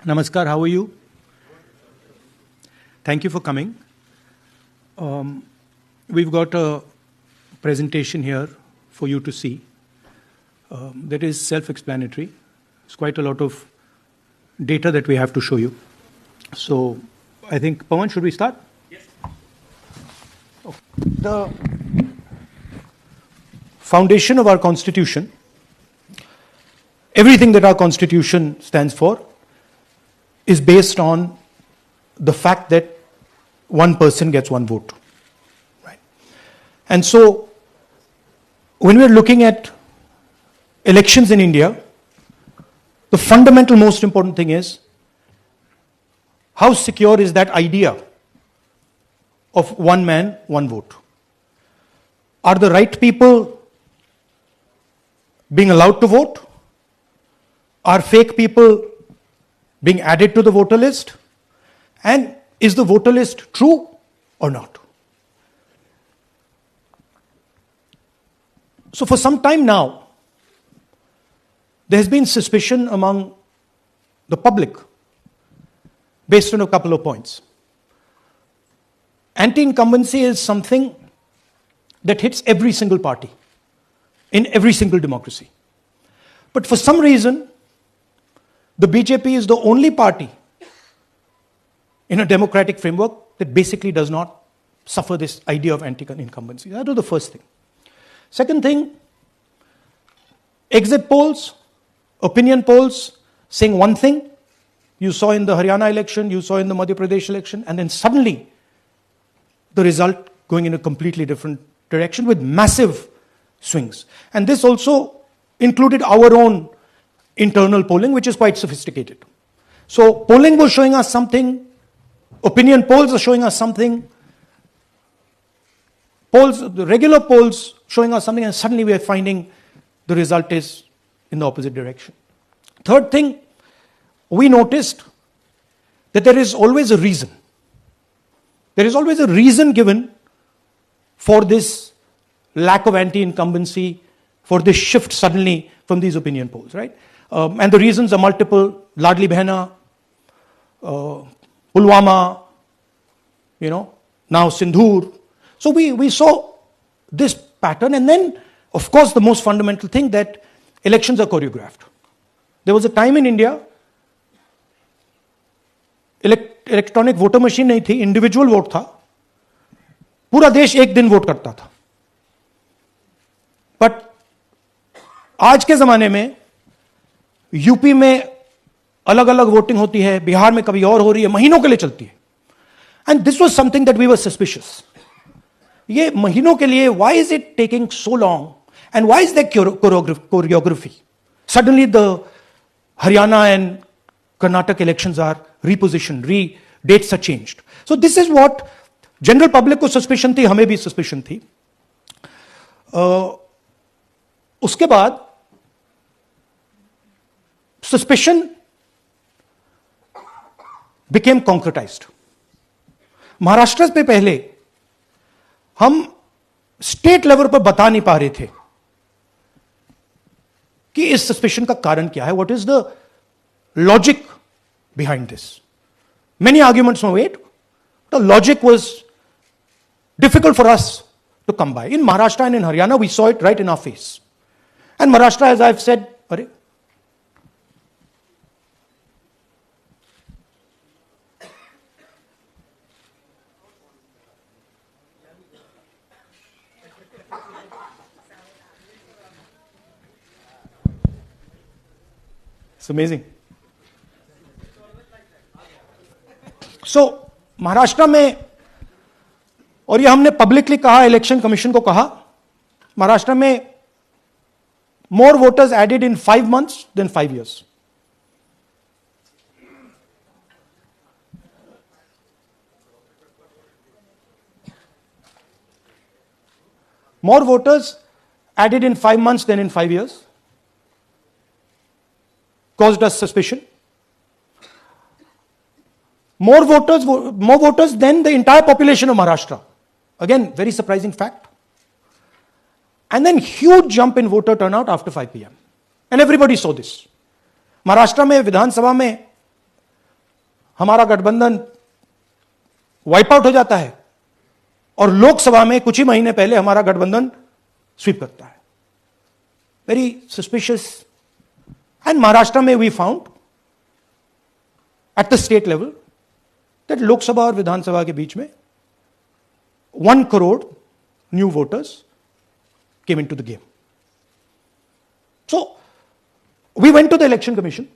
Namaskar, how are you? Thank you for coming. We've got a presentation here for you to see that is self-explanatory. It's quite a lot of data that we have to show you. So I think, Pawan, should we start? Yes. Okay. The foundation of our Constitution, everything that our Constitution stands for, is based on the fact that one person gets one vote. Right? And so, when we're looking at elections in India, the fundamental most important thing is how secure is that idea of one man, one vote? Are the right people being allowed to vote? Are fake people being added to the voter list? And is the voter list true or not? So for some time now, there has been suspicion among the public based on a couple of points. Anti-incumbency is something that hits every single party in every single democracy. But for some reason, the BJP is the only party in a democratic framework that basically does not suffer this idea of anti-incumbency. That was the first thing. Second thing, exit polls, opinion polls saying one thing. You saw in the Haryana election, you saw in the Madhya Pradesh election, and then suddenly the result going in a completely different direction with massive swings. And this also included our own internal polling, which is quite sophisticated. So polling was showing us something, opinion polls are showing us something, the regular polls showing us something, and suddenly we are finding the result is in the opposite direction. Third thing, we noticed that there is always a reason. There is always a reason given for this lack of anti-incumbency, for this shift suddenly from these opinion polls, right? And the reasons are multiple: Ladli Behna, Pulwama, now Sindhur. So we saw this pattern, and then, of course, the most fundamental thing, that elections are choreographed. There was a time in India, electronic voter machine नहीं थी, individual vote था, पूरा देश एक दिन vote करता था. But आज के जमाने में यूपी में अलग अलग वोटिंग होती है, बिहार में कभी और हो रही है, महीनों के लिए चलती है. And this was something that we were suspicious. ये महीनों के लिए, why is it taking so long, and why is that choreography? Suddenly the Haryana and Karnataka elections are repositioned, dates are changed. So this is what general public को suspicion थी, हमें भी suspicion थी. उसके बाद suspicion became concretized. महाराष्ट्र पे पहले हम स्टेट लेवल पर बता नहीं पा रहे थे कि इस suspicion का कारण क्या है, what is the logic behind this. Many arguments were made. The logic was difficult for us to come by. In Maharashtra and in Haryana, we saw it right in our face. And Maharashtra, as I've said, it's amazing. सो महाराष्ट्र में, और ये हमने publicly कहा, election commission को कहा, महाराष्ट्र में more voters added in 5 months then 5 years. More voters added in 5 months than in 5 years caused us suspicion. More voters than the entire population of Maharashtra. Again, very surprising fact. And then huge jump in voter turnout after 5 p.m. And everybody saw this. Maharashtra में विधानसभा में हमारा गठबंधन wipe out हो जाता है और लोकसभा में कुछ ही महीने पहले हमारा गठबंधन स्वीप करता है. Very suspicious. एंड महाराष्ट्र में we found at the state level that Lok Sabha और विधानसभा के बीच में 1 crore new voters came into the game. So we went to the election commission.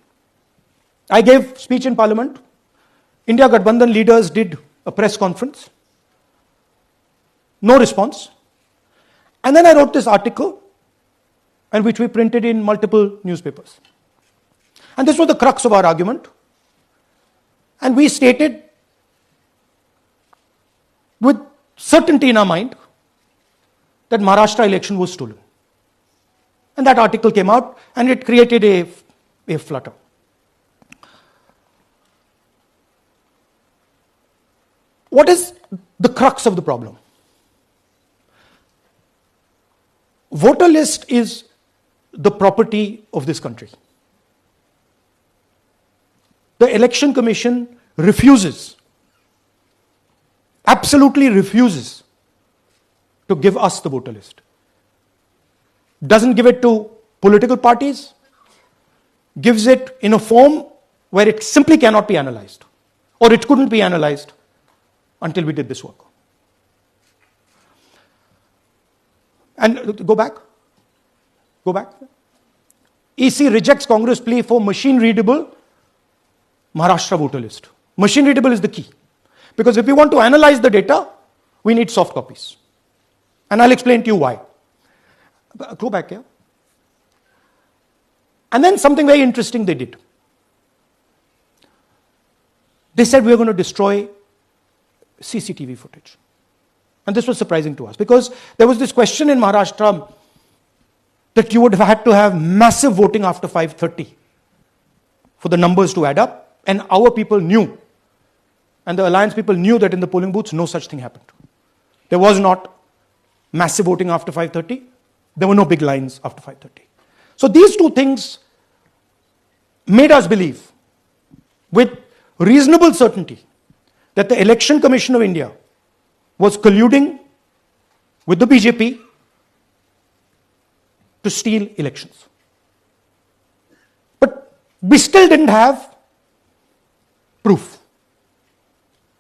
I gave speech in parliament. India Gathbandhan leaders did a press conference. No response. And then I wrote this article, and which we printed in multiple newspapers. And this was the crux of our argument. And we stated with certainty in our mind that Maharashtra election was stolen. And that article came out and it created a flutter. What is the crux of the problem? Voter list is the property of this country. The Election Commission refuses, absolutely refuses to give us the voter list. Doesn't give it to political parties, gives it in a form where it simply cannot be analyzed, or it couldn't be analyzed until we did this work. And go back. EC rejects Congress plea for machine readable Maharashtra voter list. Machine readable is the key. Because if we want to analyze the data, we need soft copies. And I'll explain to you why. Go back here. And then something very interesting they did. They said we're going to destroy CCTV footage. And this was surprising to us because there was this question in Maharashtra that you would have had to have massive voting after 5:30 for the numbers to add up. And our people knew, and the alliance people knew that in the polling booths no such thing happened. There was not massive voting after 5:30. There were no big lines after 5:30. So these two things made us believe with reasonable certainty that the Election Commission of India was colluding with the BJP to steal elections. But we still didn't have proof.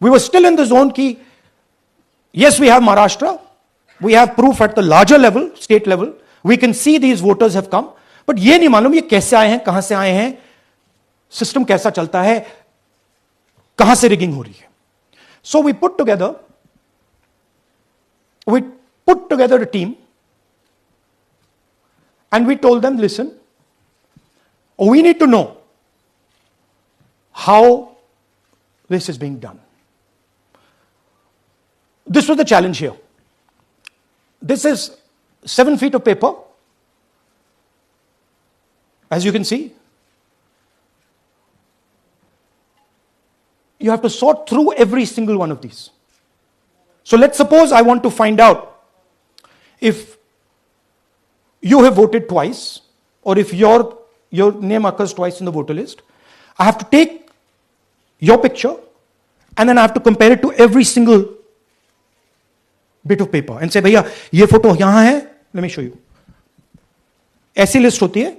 We were still in the zone ki, yes, we have Maharashtra, we have proof at the larger level, state level, we can see these voters have come, but ये नहीं मालूम ये कैसे आए हैं, कहां से आए हैं, सिस्टम कैसा चलता है, कहां से रिगिंग हो रही है. So we put together a team and we told them, listen, we need to know how this is being done. This was the challenge here. This is 7 feet of paper. As you can see, you have to sort through every single one of these. So let's suppose I want to find out if you have voted twice or if your name occurs twice in the voter list. I have to take your picture and then I have to compare it to every single bit of paper and say, भैया ये photo यहां है, let me show you. ऐसी list होती है,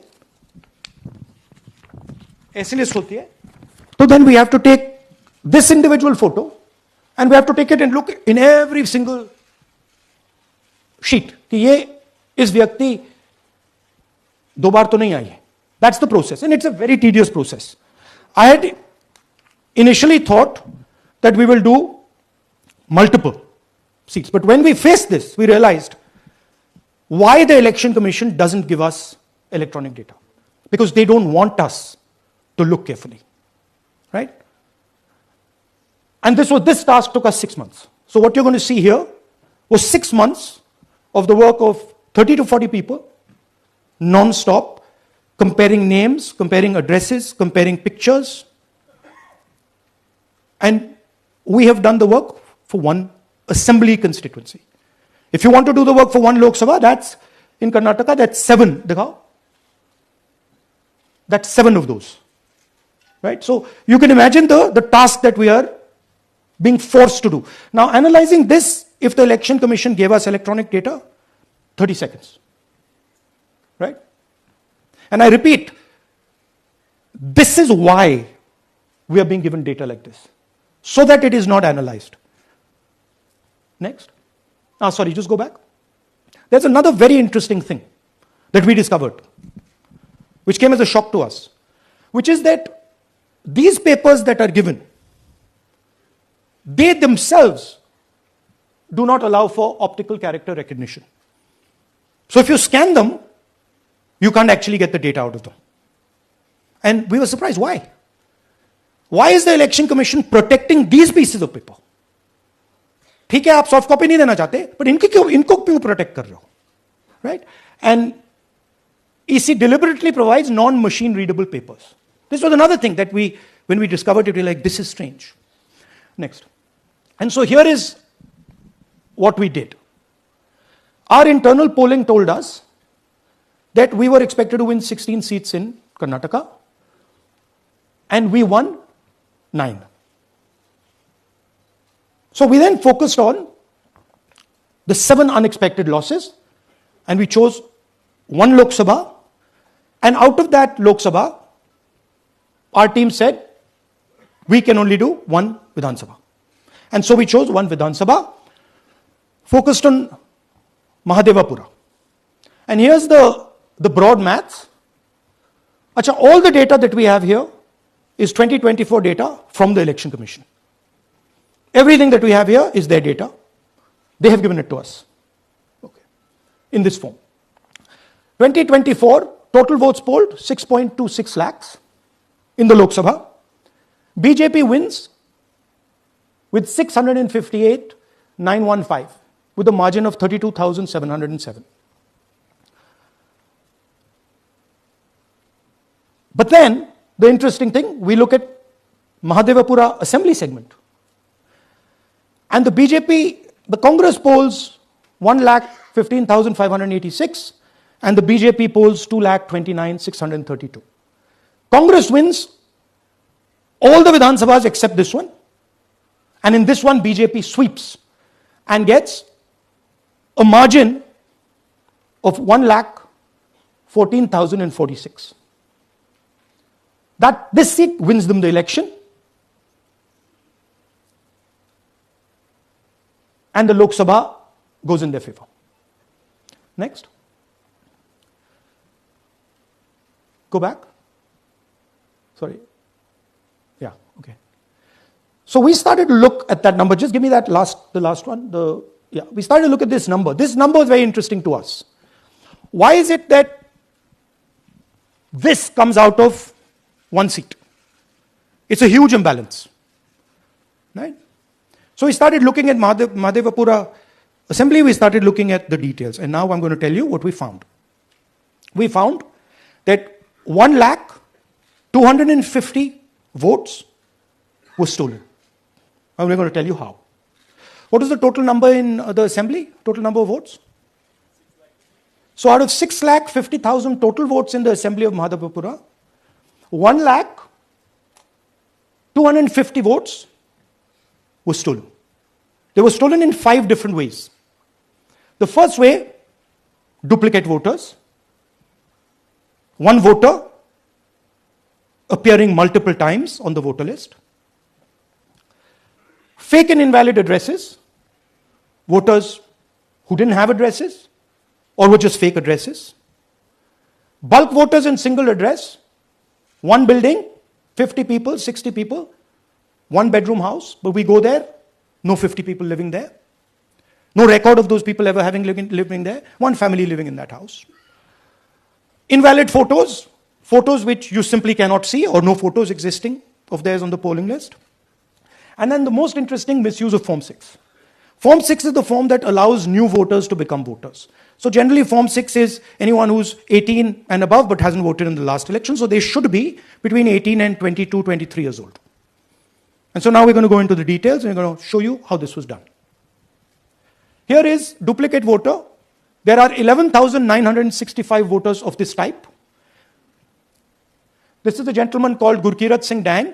ऐसी list होती है. So then we have to take this individual photo and we have to take it and look in every single sheet कि ये इस व्यक्ति दो बार तो नहीं आई है. That's the process and it's a very tedious process. I had initially thought that we will do multiple seats, but when we faced this, we realized why the Election Commission doesn't give us electronic data. Because they don't want us to look carefully, right? And this task took us 6 months. So what you're going to see here was 6 months of the work of 30 to 40 people, non-stop, comparing names, comparing addresses, comparing pictures. And we have done the work for one assembly constituency. If you want to do the work for one Lok Sabha, that's in Karnataka, that's 7. Dikhao. That's 7 of those. Right? So you can imagine the task that we are being forced to do. Now, analyzing this, if the Election Commission gave us electronic data, 30 seconds. Right? And I repeat, this is why we are being given data like this, so that it is not analyzed. Next. Sorry, just go back. There's another very interesting thing that we discovered, which came as a shock to us, which is that these papers that are given, they themselves do not allow for optical character recognition. So if you scan them, you can't actually get the data out of them. And we were surprised. Why? Why is the Election Commission protecting these pieces of paper? ठीक है, आप soft copy नहीं देना चाहते, but इनको क्यों protect कर रहे हो? Right? And EC deliberately provides non-machine readable papers. This was another thing that when we discovered it, we were like, this is strange. Next. And so here is what we did. Our internal polling told us that we were expected to win 16 seats in Karnataka, and we won 9. So we then focused on the 7 unexpected losses, and we chose 1 Lok Sabha, and out of that Lok Sabha, our team said, we can only do 1 Vidhan Sabha. And so we chose 1 Vidhan Sabha, focused on Mahadevapura. And here's the broad maths. Achha, all the data that we have here is 2024 data from the Election Commission. Everything that we have here is their data. They have given it to us. Okay. In this form. 2024, total votes polled, 6.26 lakhs in the Lok Sabha. BJP wins with 658,915 with a margin of 32,707. But then, the interesting thing, we look at Mahadevapura assembly segment. And the BJP, the Congress polls 1,15,586 and the BJP polls 2,29,632. Congress wins all the Vidhan Sabhas except this one. And in this one, BJP sweeps and gets a margin of 1,14,046. That this seat wins them the election. And the Lok Sabha goes in their favor. Next. Go back. Sorry. Yeah, okay. So we started to look at that number. Just give me the last one. We started to look at this number. This number is very interesting to us. Why is it that this comes out of 1 seat? It's a huge imbalance. Right? So we started looking at Mahadevapura assembly, we started looking at the details. And now I'm going to tell you what we found. We found that 1,250,000 votes were stolen. I'm going to tell you how. What is the total number in the assembly? Total number of votes? So out of 6,50,000 total votes in the assembly of Mahadevapura, 1,250,000 votes were stolen. They were stolen in 5 different ways. The first way, duplicate voters. One voter appearing multiple times on the voter list. Fake and invalid addresses. Voters who didn't have addresses or were just fake addresses. Bulk voters in single address. One building, 50 people, 60 people. 1 bedroom house, but we go there, no 50 people living there. No record of those people ever having living there. 1 family living in that house. Invalid photos, photos which you simply cannot see or no photos existing of theirs on the polling list. And then the most interesting, misuse of Form 6. Form 6 is the form that allows new voters to become voters. So generally Form 6 is anyone who's 18 and above but hasn't voted in the last election. So they should be between 18 and 22, 23 years old. And so now we're going to go into the details and we're going to show you how this was done. Here is duplicate voter. There are 11,965 voters of this type. This is a gentleman called Gurkirat Singh Dang.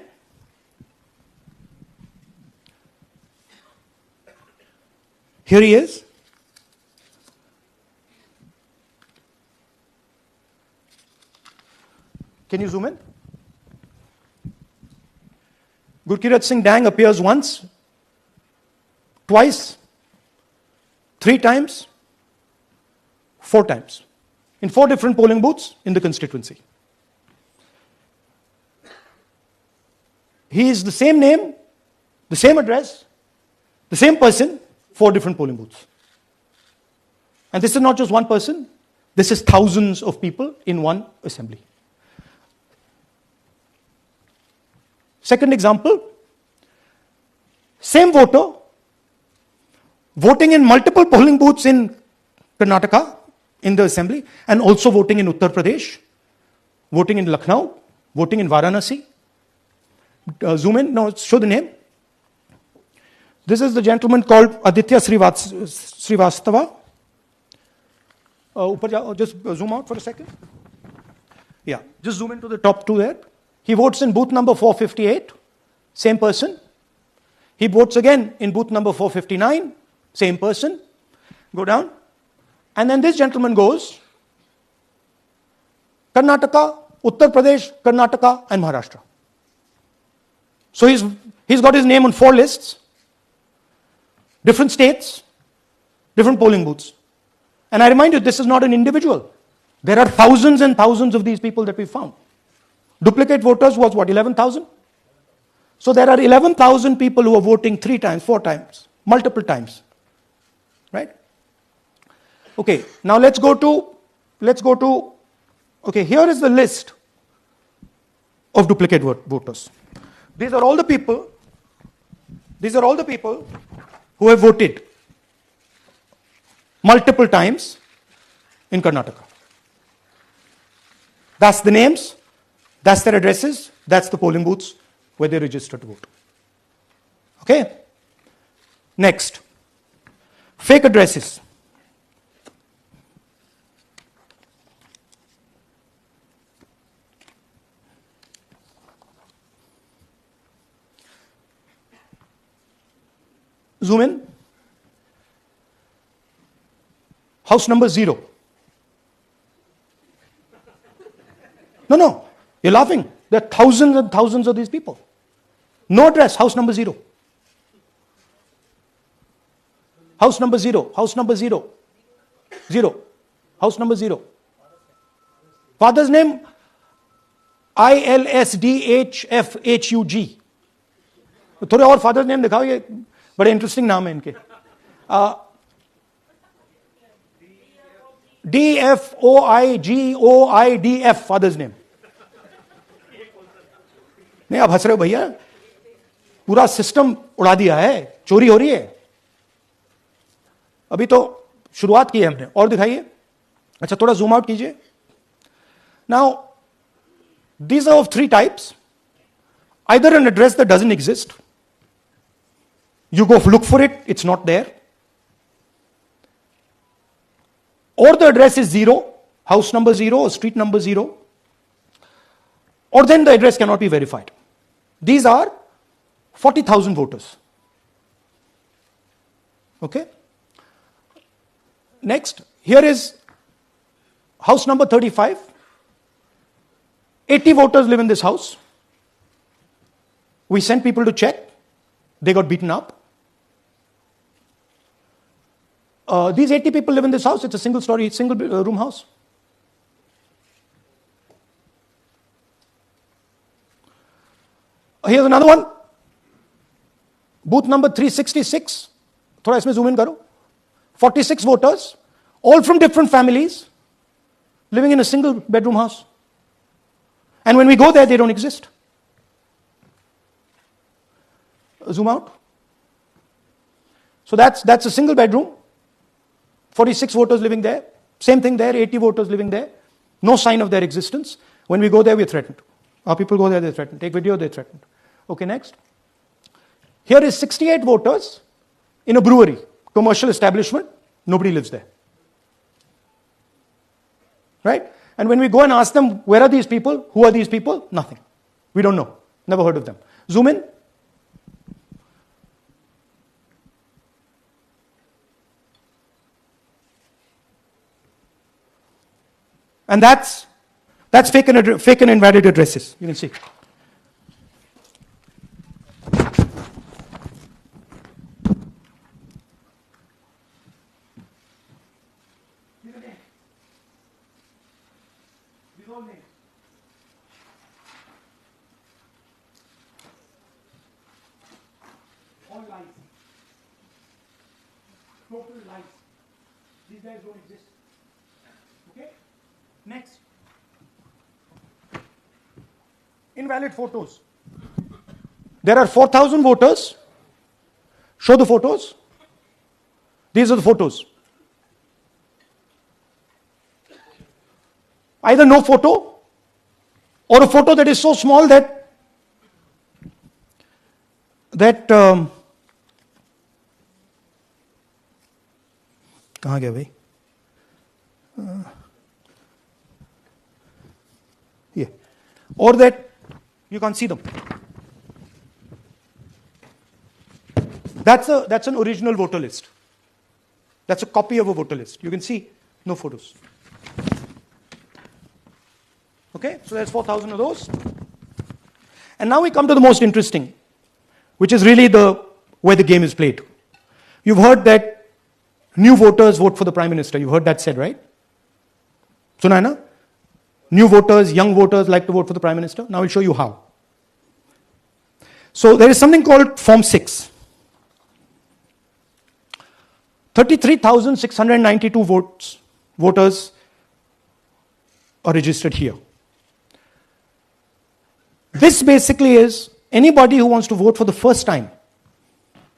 Here he is. Can you zoom in? Gurkirat Singh Dang appears once, twice, 3 times, 4 times, in 4 different polling booths in the constituency. He is the same name, the same address, the same person, 4 different polling booths. And this is not just one person, this is thousands of people in one assembly. Second example, same voter voting in multiple polling booths in Karnataka in the assembly, and also voting in Uttar Pradesh, voting in Lucknow, voting in Varanasi. Zoom in, no, show the name. This is the gentleman called Aditya Srivastava. Just zoom out for a second. Yeah, just zoom into the top 2 there. He votes in booth number 458, same person. He votes again in booth number 459, same person. Go down. And then this gentleman goes Karnataka, Uttar Pradesh, Karnataka, and Maharashtra. So he's got his name on 4 lists, different states, different polling booths. And I remind you, this is not an individual. There are thousands and thousands of these people that we found. Duplicate voters was what, 11,000? So there are 11,000 people who are voting 3 times, 4 times, multiple times. Right? Okay, now let's go to, okay, here is the list of duplicate voters. These are all the people who have voted multiple times in Karnataka. That's the names, that's their addresses, that's the polling booths where they registered to vote. Okay? Next, fake addresses. Zoom in. House number 0. No, you're laughing. There are thousands and thousands of these people. No address, house number 0. House number 0, house number 0. 0. House number 0. Father's name, ILSDHFHUG. थोड़े और father's name दिखाओ, ये बड़े interesting नाम है इनके. DFOIGOIDF father's name. नहीं, आप हंस रहे हो भैया, पूरा सिस्टम उड़ा दिया है, चोरी हो रही है. अभी तो शुरुआत की है हमने, और दिखाइए. अच्छा, थोड़ा जूम आउट कीजिए. Now these are of 3 types. Either an address that doesn't exist, you go look for it, it's not there. Or the address is 0, house number 0 or street number 0. Or then the address cannot be verified. These are 40,000 voters. Okay? Next, here is house number 35. 80 voters live in this house. We sent people to check. They got beaten up. These 80 people live in this house. It's a single room house. Here's another one. Booth number 366. थोड़ा इसमें zoom in करो. 46 voters, all from different families, living in a single bedroom house. And when we go there, they don't exist. Zoom out. So that's a single bedroom. 46 voters living there. Same thing there, 80 voters living there. No sign of their existence. When we go there, we're threatened. Our people go there, they're threatened. Take video, they're threatened. Okay, next. Here is 68 voters in a brewery, commercial establishment. Nobody lives there. Right? And when we go and ask them, where are these people? Who are these people? Nothing. We don't know. Never heard of them. Zoom in. And that's fake and invalid addresses. You can see. All lies. Total lies. These guys don't exist. Okay? Next. Invalid photos. There are 4,000 voters. Show the photos. These are the photos. Either no photo or a photo that is so small that कहाँ गया भाई? Here. Or that you can't see them. That's an original voter list. That's a copy of a voter list. You can see no photos. Okay, so there's 4,000 of those. And now we come to the most interesting, which is really where the game is played. You've heard that new voters vote for the Prime Minister. You've heard that said, right? Sunaina? New voters, young voters like to vote for the Prime Minister. Now I'll show you how. So there is something called Form 6. 33,692 voters are registered here. This basically is anybody who wants to vote for the first time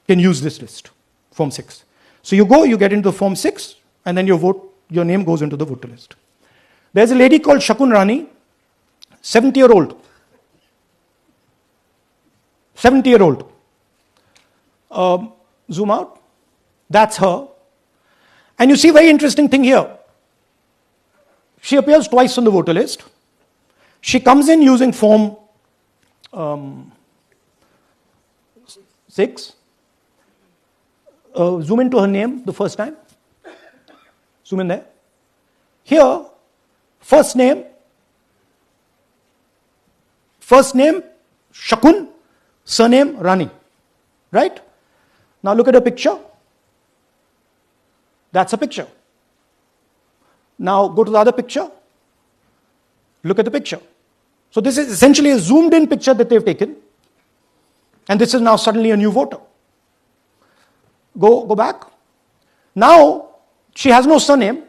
can use this list, Form 6. So you go, you get into Form 6, and then your name goes into the voter list. There's a lady called Shakun Rani, 70-year-old. 70-year-old. Zoom out. That's her. And you see very interesting thing here. She appears twice on the voter list. She comes in using Form 6. Zoom into her name the first time. Zoom in there. Here, first name, Shakun, surname, Rani. Right? Now look at a picture. That's a picture. Now go to the other picture. Look at the picture. So this is essentially a zoomed in picture that they've taken. And this is now suddenly a new voter. Go back. Now she has no surname,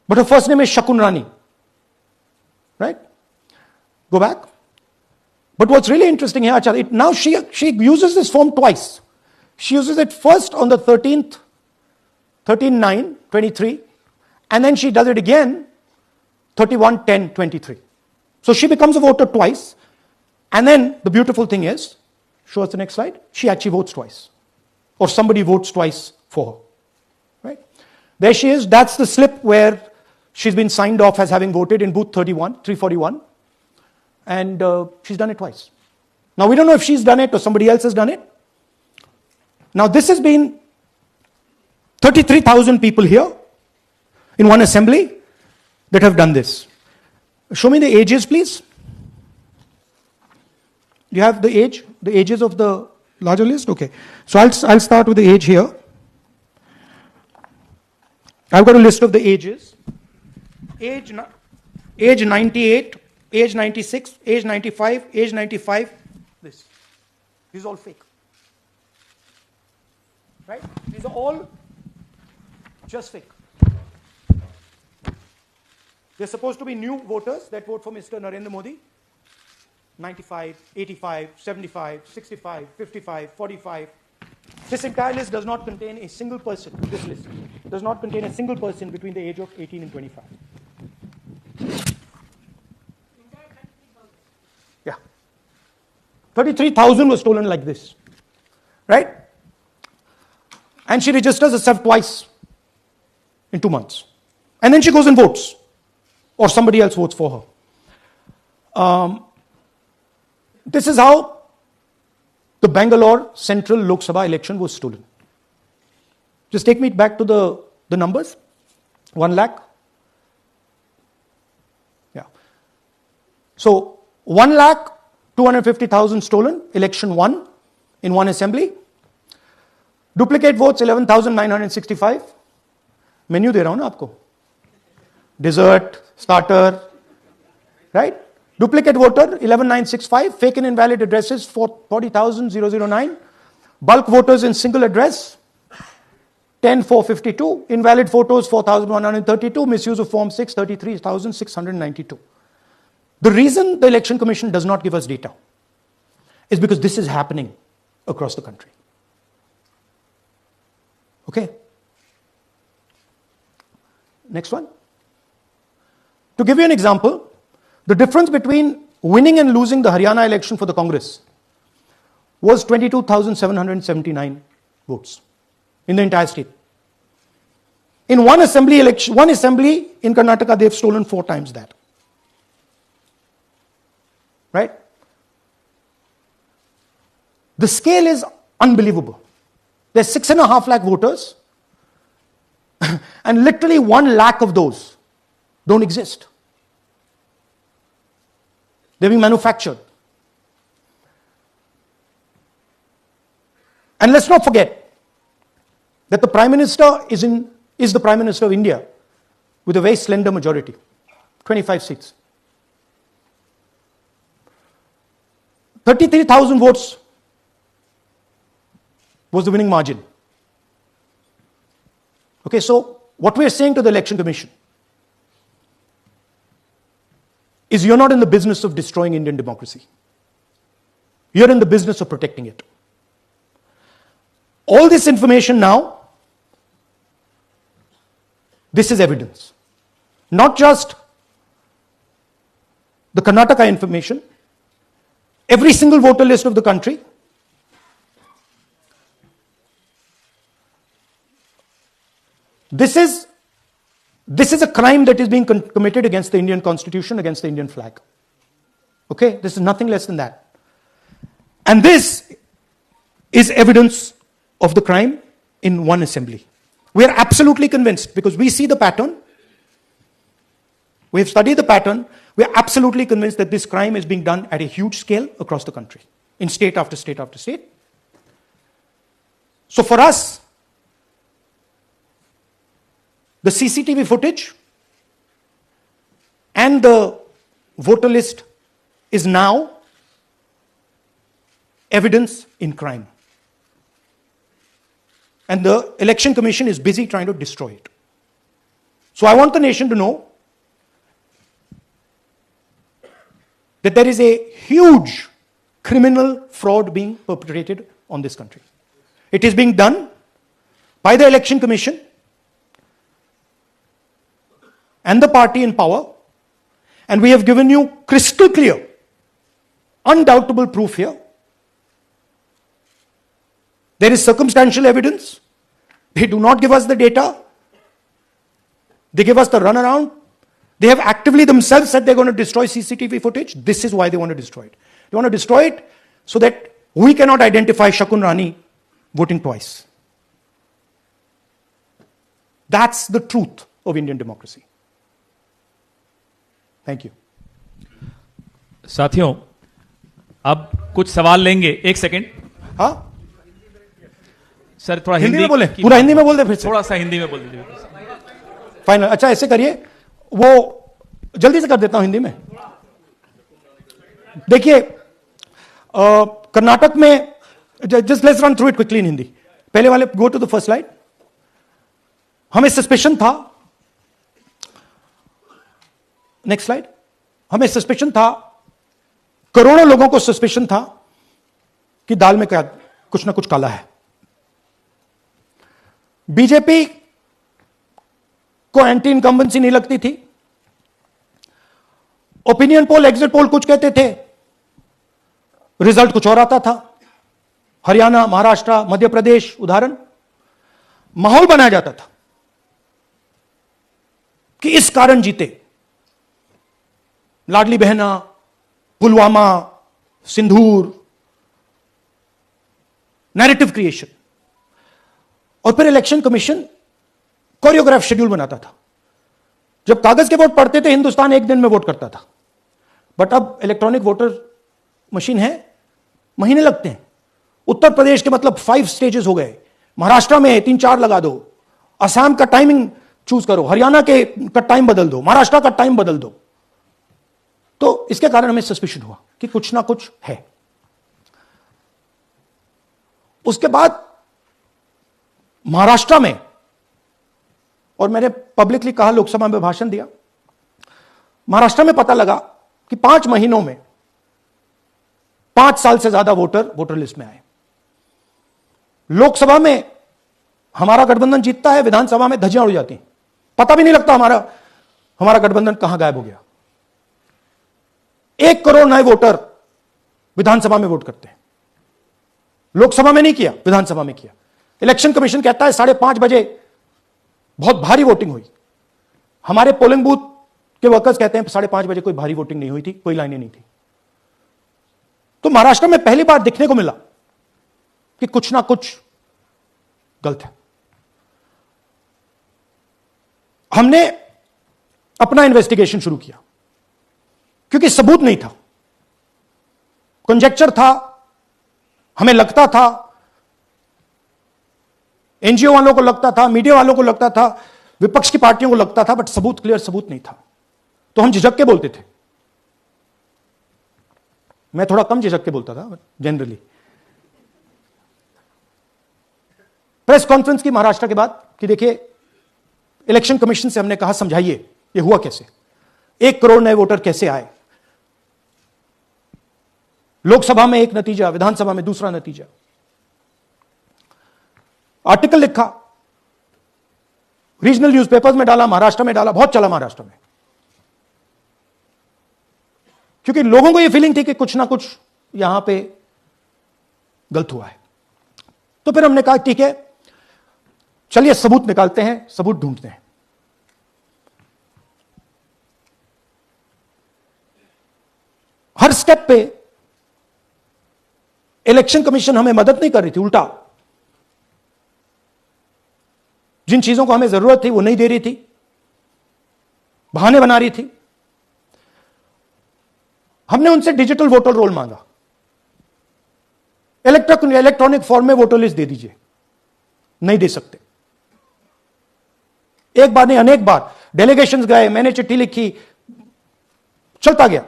but her first name is Shakun Rani. Right? Go back. But what's really interesting here, now she uses this form twice. She uses it first on the 13/9/23, and then she does it again 31/10/23. So she becomes a voter twice, and then the beautiful thing is, show us the next slide, she actually votes twice. Or somebody votes twice for her. Right? There she is. That's the slip where she's been signed off as having voted in booth 341. And she's done it twice. Now we don't know if she's done it or somebody else has done it. Now this has been 33,000 people here in one assembly that have done this. Show me the ages, please. You have the ages of the larger list? Okay. So I'll start with the age here. I've got a list of the ages. Age 98, age 96, age 95, age 95. This is all fake. Right? These are all just fake. They're supposed to be new voters that vote for Mr. Narendra Modi. 95, 85, 75, 65, 55, 45. This entire list does not contain a single person. This list does not contain a single person between the age of 18 and 25. Yeah. 33,000 was stolen like this. Right? And she registers herself twice in 2 months. And then she goes and votes. or somebody else votes for her. This is how the Bangalore Central Lok Sabha election was stolen. Just take me back to the numbers. 1 lakh. Yeah. So 1,250,000 stolen, election won in one assembly. Duplicate votes 11,965. Menu दे रहा हूं ना आपको. Dessert, starter, right? Duplicate voter 11,965. Fake and invalid addresses 40,009. Bulk voters in single address 10,452. Invalid photos 4,132. Misuse of Form 6 33,692. The reason the Election Commission does not give us data is because this is happening across the country. Okay? Next one. To give you an example, the difference between winning and losing the Haryana election for the Congress was 22,779 votes in the entire state. In one assembly election, one assembly in Karnataka, they've stolen 4 times that. Right? The scale is unbelievable. There's 6.5 lakh voters, and literally 1 lakh of those don't exist. They're being manufactured. And let's not forget that the Prime Minister is the Prime Minister of India with a very slender majority, 25 seats. 33,000 votes was the winning margin. Okay, so what we are saying to the Election Commission is you're not in the business of destroying Indian democracy. You're in the business of protecting it. All this information now, this is evidence. Not just the Karnataka information, every single voter list of the country. This is a crime that is being committed against the Indian Constitution, against the Indian flag. Okay, this is nothing less than that. And this is evidence of the crime in one assembly. We are absolutely convinced, because we see the pattern, we have studied the pattern, we are absolutely convinced that this crime is being done at a huge scale across the country, in state after state after state. So for us, the CCTV footage and the voter list is now evidence in crime. And the Election Commission is busy trying to destroy it. So I want the nation to know that there is a huge criminal fraud being perpetrated on this country. It is being done by the Election Commission and the party in power, and we have given you crystal clear, undoubtable proof here. There is circumstantial evidence. They do not give us the data. They give us the runaround. They have actively themselves said they're going to destroy CCTV footage. This is why they want to destroy it. They want to destroy it so that we cannot identify Shakun Rani voting twice. That's the truth of Indian democracy. Thank you. साथियों, अब कुछ सवाल लेंगे. एक second. हाँ, sir थोड़ा हिंदी में बोले, पूरा हिंदी में बोल दे फिर से. थोड़ा सा हिंदी में बोल दीजिए. फाइनल. अच्छा ऐसे करिए, वो जल्दी से कर देता हूं हिंदी में. देखिए, कर्नाटक में, just let's run through it quickly in Hindi. पहले वाले go to the first slide. हमें सस्पेशन था, नेक्स्ट स्लाइड. हमें सस्पेशन था, करोड़ों लोगों को सस्पेशन था कि दाल में क्या कुछ ना कुछ काला है. बीजेपी को एंटी इनकम्बेंसी नहीं लगती थी. ओपिनियन पोल, एग्जिट पोल कुछ कहते थे, रिजल्ट कुछ और आता था. हरियाणा, महाराष्ट्र, मध्य प्रदेश उदाहरण, माहौल बनाया जाता था कि इस कारण जीते, लाडली बहना, पुलवामा, सिंदूर, नैरेटिव क्रिएशन, और फिर इलेक्शन कमीशन कोरियोग्राफ शेड्यूल बनाता था। जब कागज के वोट पड़ते थे हिंदुस्तान एक दिन में वोट करता था, बट अब इलेक्ट्रॉनिक वोटर मशीन है, महीने लगते हैं। उत्तर प्रदेश के मतलब 5 स्टेजेस हो गए, महाराष्ट्र में 3-4 लगा दो, असम का टाइमिंग चूज करो, हरियाणा का टाइम बदल दो, महाराष्ट्र का टाइम बदल दो। तो इसके कारण हमें सस्पिशन हुआ कि कुछ ना कुछ है। उसके बाद महाराष्ट्र में, और मैंने पब्लिकली कहा, लोकसभा में भाषण दिया, महाराष्ट्र में पता लगा कि 5 महीनों में 5 साल से ज्यादा वोटर लिस्ट में आए। लोकसभा में हमारा गठबंधन जीतता है, विधानसभा में धज्जियां उड़ जाती हैं, पता भी नहीं लगता हमारा गठबंधन कहां गायब हो गया। 1 करोड़ नए वोटर विधानसभा में वोट करते हैं, लोकसभा में नहीं किया, विधानसभा में किया। इलेक्शन कमीशन कहता है 5:30 बजे बहुत भारी वोटिंग हुई। हमारे पोलिंग बूथ के वर्कर्स कहते हैं 5:30 बजे कोई भारी वोटिंग नहीं हुई थी, कोई लाइनें नहीं थी। तो महाराष्ट्र में पहली बार दिखने को मिला कि कुछ ना कुछ गलत है। हमने अपना इन्वेस्टिगेशन शुरू किया क्योंकि सबूत नहीं था, कंजेक्चर था, हमें लगता था, एनजीओ वालों को लगता था, मीडिया वालों को लगता था, विपक्ष की पार्टियों को लगता था, बट क्लियर सबूत नहीं था। तो हम झिझक के बोलते थे। मैं थोड़ा कम झिझक के बोलता था जनरली। प्रेस कॉन्फ्रेंस की महाराष्ट्र के बाद कि देखिए, इलेक्शन कमीशन से हमने कहा समझाइए ये हुआ कैसे, 1 करोड़ नए वोटर कैसे आए, लोकसभा में एक नतीजा, विधानसभा में दूसरा नतीजा। आर्टिकल लिखा, रीजनल न्यूज़पेपर्स में डाला, महाराष्ट्र में डाला, बहुत चला महाराष्ट्र में, क्योंकि लोगों को यह फीलिंग थी कि कुछ ना कुछ यहां पे गलत हुआ है। तो फिर हमने कहा ठीक है, चलिए सबूत निकालते हैं, सबूत ढूंढते हैं। हर स्टेप पे इलेक्शन कमीशन हमें मदद नहीं कर रही थी, उल्टा जिन चीजों को हमें जरूरत थी वो नहीं दे रही थी, बहाने बना रही थी। हमने उनसे डिजिटल वोटर रोल मांगा, इलेक्ट्रॉनिक फॉर्म में वोटर लिस्ट दे दीजिए, नहीं दे सकते। एक बार नहीं, अनेक बार डेलीगेशंस गए, मैंने चिट्ठी लिखी, चलता गया,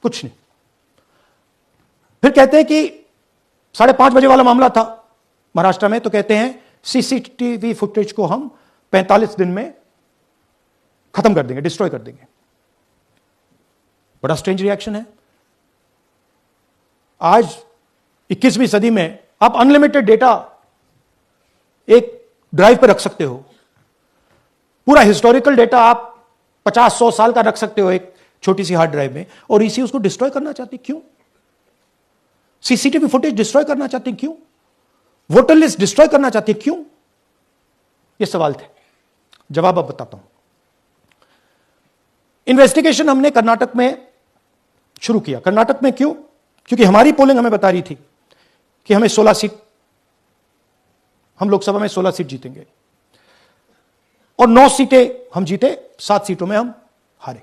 कुछ नहीं। फिर कहते हैं कि 5:30 बजे वाला मामला था महाराष्ट्र में, तो कहते हैं सीसीटीवी फुटेज को हम 45 दिन में खत्म कर देंगे, डिस्ट्रॉय कर देंगे। बड़ा स्ट्रेंज रिएक्शन है। आज 21वीं सदी में आप अनलिमिटेड डेटा एक ड्राइव पर रख सकते हो, पूरा हिस्टोरिकल डेटा आप 50-100 साल का रख सकते हो एक छोटी सी हार्ड ड्राइव में, और इसी उसको डिस्ट्रॉय करना चाहती क्यों? सीसीटीवी फुटेज डिस्ट्रॉय करना चाहती क्यों? वोटर लिस्ट डिस्ट्रॉय करना चाहती क्यों? ये सवाल थे, जवाब अब बताता हूं। इन्वेस्टिगेशन हमने कर्नाटक में शुरू किया। कर्नाटक में क्यों? क्योंकि हमारी पोलिंग हमें बता रही थी कि हमें 16 सीट, हम लोकसभा में 16 सीट जीतेंगे, और 9 सीटें हम जीते, 7 सीटों में हम हारे।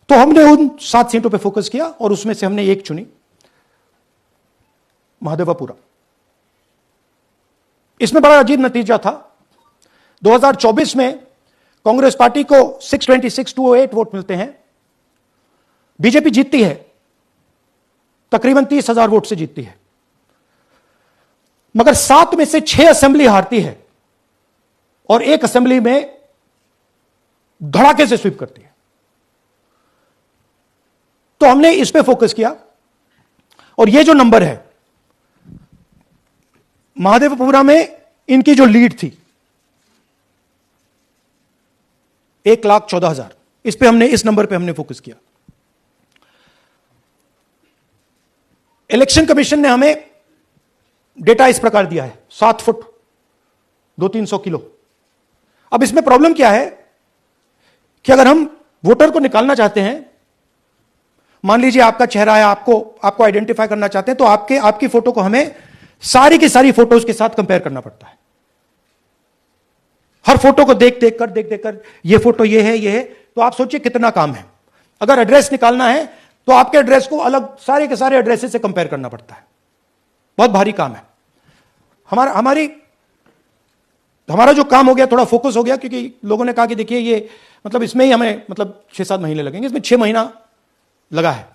तो हमने उन 7 सीटों पे फोकस किया और उसमें से हमने एक चुनी, महादेवपुरा। इसमें बड़ा अजीब नतीजा था। 2024 में कांग्रेस पार्टी को 626-208 वोट मिलते हैं, बीजेपी जीतती है, तकरीबन 30,000 वोट से जीतती है, मगर 7 में से 6 असेंबली हारती है और एक असेंबली में धड़ाके से स्वीप करती है। तो हमने इस पे फोकस किया, और ये जो नंबर है, महादेवपुरा में इनकी जो लीड थी 1,14,000, इस पे हमने, इस नंबर पे हमने फोकस किया। इलेक्शन कमीशन ने हमें डेटा इस प्रकार दिया है, 7 फुट 200-300 किलो। अब इसमें प्रॉब्लम क्या है कि अगर हम वोटर को निकालना चाहते हैं, मान लीजिए आपका चेहरा है, आपको आइडेंटिफाई करना चाहते हैं, तो आपकी फोटो को हमें सारी की सारी फोटोज के साथ कंपेयर करना पड़ता है। हर फोटो को देख देख कर ये फोटो ये है, तो आप सोचिए कितना काम है। अगर एड्रेस निकालना है तो आपके एड्रेस को अलग सारे के सारे एड्रेसेस से कंपेयर करना पड़ता है। बहुत भारी काम है। हमारा जो काम हो गया, थोड़ा फोकस हो गया, क्योंकि लोगों ने कहा कि देखिए ये मतलब इसमें ही हमें मतलब 6-7 महीने लगेंगे, इसमें 6 महीना लगा है।